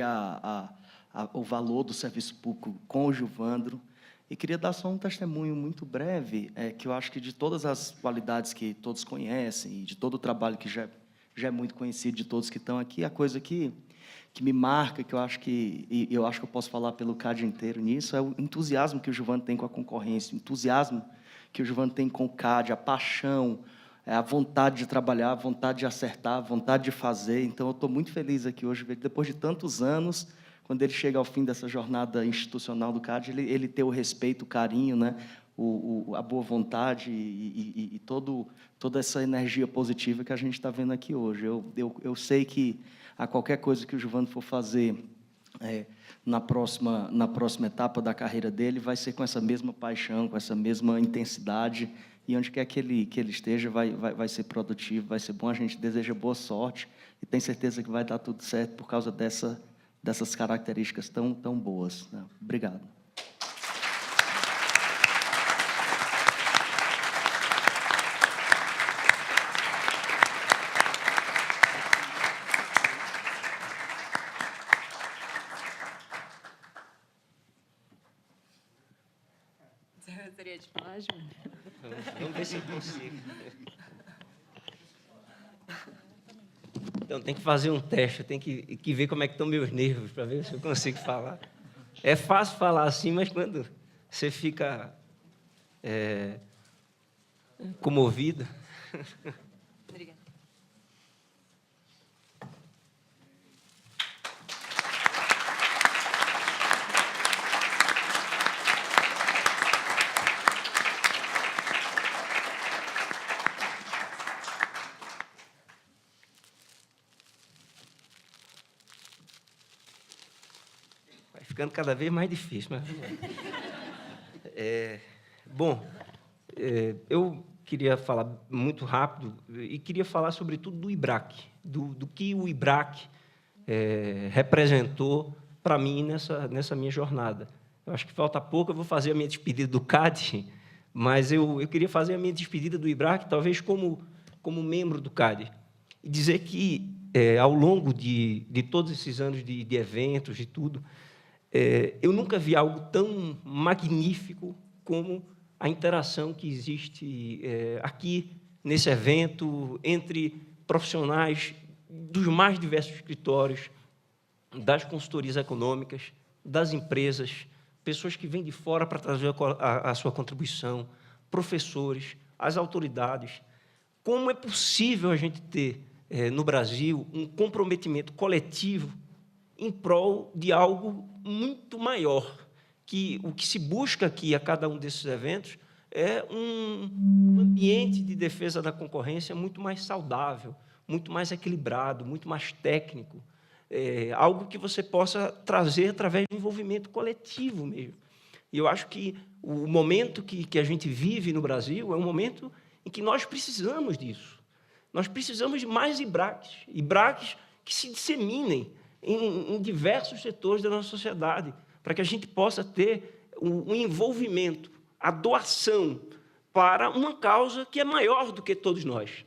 o valor do serviço público com o Giovandro, e queria dar só um testemunho muito breve, que eu acho que de todas as qualidades que todos conhecem, e de todo o trabalho que já é muito conhecido de todos que estão aqui, a coisa que me marca, que eu acho que eu posso falar pelo CAD inteiro nisso, é o entusiasmo que o Giovandro tem com a concorrência, o entusiasmo que o Giovandro tem com o CAD, a paixão, a vontade de trabalhar, a vontade de acertar, a vontade de fazer. Então, eu estou muito feliz aqui hoje, depois de tantos anos, quando ele chega ao fim dessa jornada institucional do CAD, ele ter o respeito, o carinho, né? A boa vontade e toda essa energia positiva que a gente está vendo aqui hoje. Eu sei que a qualquer coisa que o Giovandro for fazer na próxima etapa da carreira dele, vai ser com essa mesma paixão, com essa mesma intensidade, e onde quer que ele esteja, vai ser produtivo, vai ser bom. A gente deseja boa sorte e tem certeza que vai dar tudo certo por causa dessas características tão boas, né? Obrigado. Gostaria de falar, Ju? Vamos ver se eu consigo. Então, tem que fazer um teste, eu tenho que ver como é que estão meus nervos, para ver se eu consigo falar. É fácil falar assim, mas quando você fica comovido... Obrigada. Ficando cada vez mais difícil. Mas eu queria falar muito rápido e queria falar, sobretudo, do IBRAC, do que o IBRAC representou para mim nessa minha jornada. Eu acho que falta pouco, eu vou fazer a minha despedida do CAD, mas eu queria fazer a minha despedida do IBRAC, talvez como membro do CAD, e dizer que, ao longo de todos esses anos de eventos e tudo, eu nunca vi algo tão magnífico como a interação que existe aqui, nesse evento, entre profissionais dos mais diversos escritórios, das consultorias econômicas, das empresas, pessoas que vêm de fora para trazer a sua contribuição, professores, as autoridades. Como é possível a gente ter, no Brasil, um comprometimento coletivo em prol de algo muito maior, que o que se busca aqui a cada um desses eventos é um ambiente de defesa da concorrência muito mais saudável, muito mais equilibrado, muito mais técnico, algo que você possa trazer através do envolvimento coletivo mesmo. E eu acho que o momento que a gente vive no Brasil é um momento em que nós precisamos disso. Nós precisamos de mais IBRACs que se disseminem em diversos setores da nossa sociedade, para que a gente possa ter um envolvimento, a doação para uma causa que é maior do que todos nós.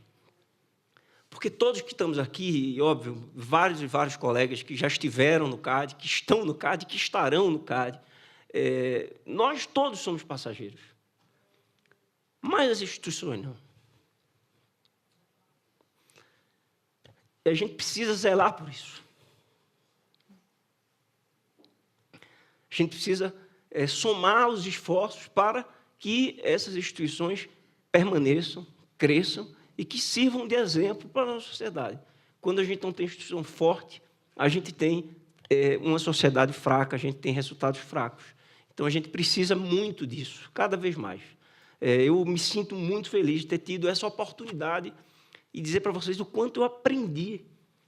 Porque todos que estamos aqui, e, óbvio, vários e vários colegas que já estiveram no CAD, que estão no CAD, que estarão no CAD, nós todos somos passageiros. Mas as instituições não. E a gente precisa zelar por isso. A gente precisa somar os esforços para que essas instituições permaneçam, cresçam e que sirvam de exemplo para a nossa sociedade. Quando a gente não tem instituição forte, a gente tem uma sociedade fraca, a gente tem resultados fracos. Então, a gente precisa muito disso, cada vez mais. Eu me sinto muito feliz de ter tido essa oportunidade e dizer para vocês o quanto eu aprendi,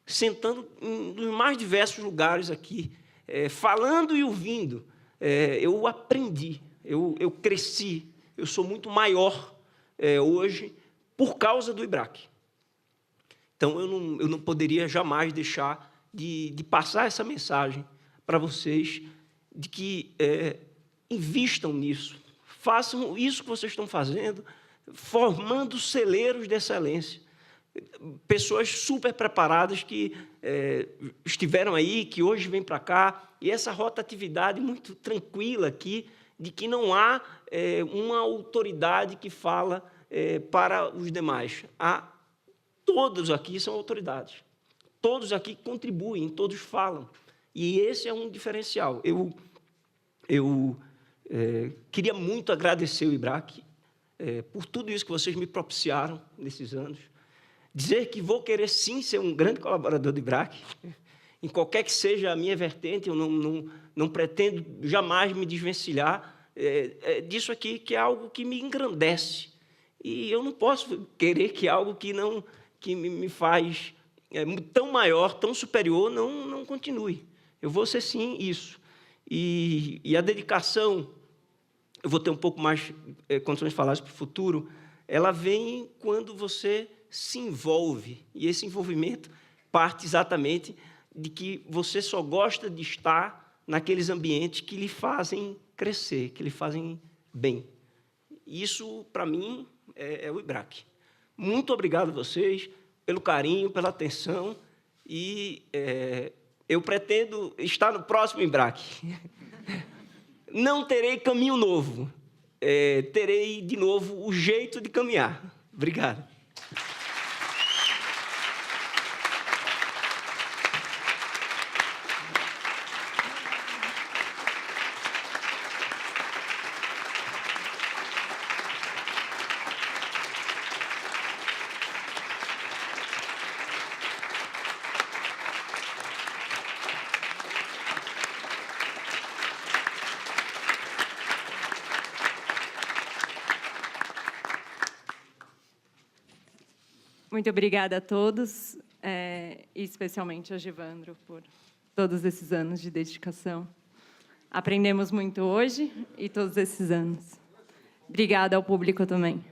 sentando nos mais diversos lugares aqui, falando e ouvindo. Eu aprendi, eu cresci, eu sou muito maior hoje por causa do IBRAC. Então, eu não poderia jamais deixar de passar essa mensagem para vocês de que invistam nisso, façam isso que vocês estão fazendo, formando celeiros de excelência. Pessoas super preparadas que estiveram aí, que hoje vêm para cá, e essa rotatividade muito tranquila aqui, de que não há uma autoridade que fala para os demais. Todos aqui são autoridades. Todos aqui contribuem, todos falam. E esse é um diferencial. Eu queria muito agradecer o IBRAC por tudo isso que vocês me propiciaram nesses anos. Dizer que vou querer, sim, ser um grande colaborador do IBRAC, em qualquer que seja a minha vertente, eu não pretendo jamais me desvencilhar disso aqui, que é algo que me engrandece. E eu não posso querer que algo que me faz tão maior, tão superior, não continue. Eu vou ser, sim, isso. E a dedicação, eu vou ter um pouco mais condições de falar isso para o futuro, ela vem quando você se envolve, e esse envolvimento parte exatamente de que você só gosta de estar naqueles ambientes que lhe fazem crescer, que lhe fazem bem. Isso, para mim, é o IBRAC. Muito obrigado a vocês pelo carinho, pela atenção, e eu pretendo estar no próximo IBRAC. Não terei caminho novo, terei, de novo, o jeito de caminhar. Obrigado. Muito obrigada a todos, e especialmente a Givandro, por todos esses anos de dedicação. Aprendemos muito hoje e todos esses anos. Obrigada ao público também.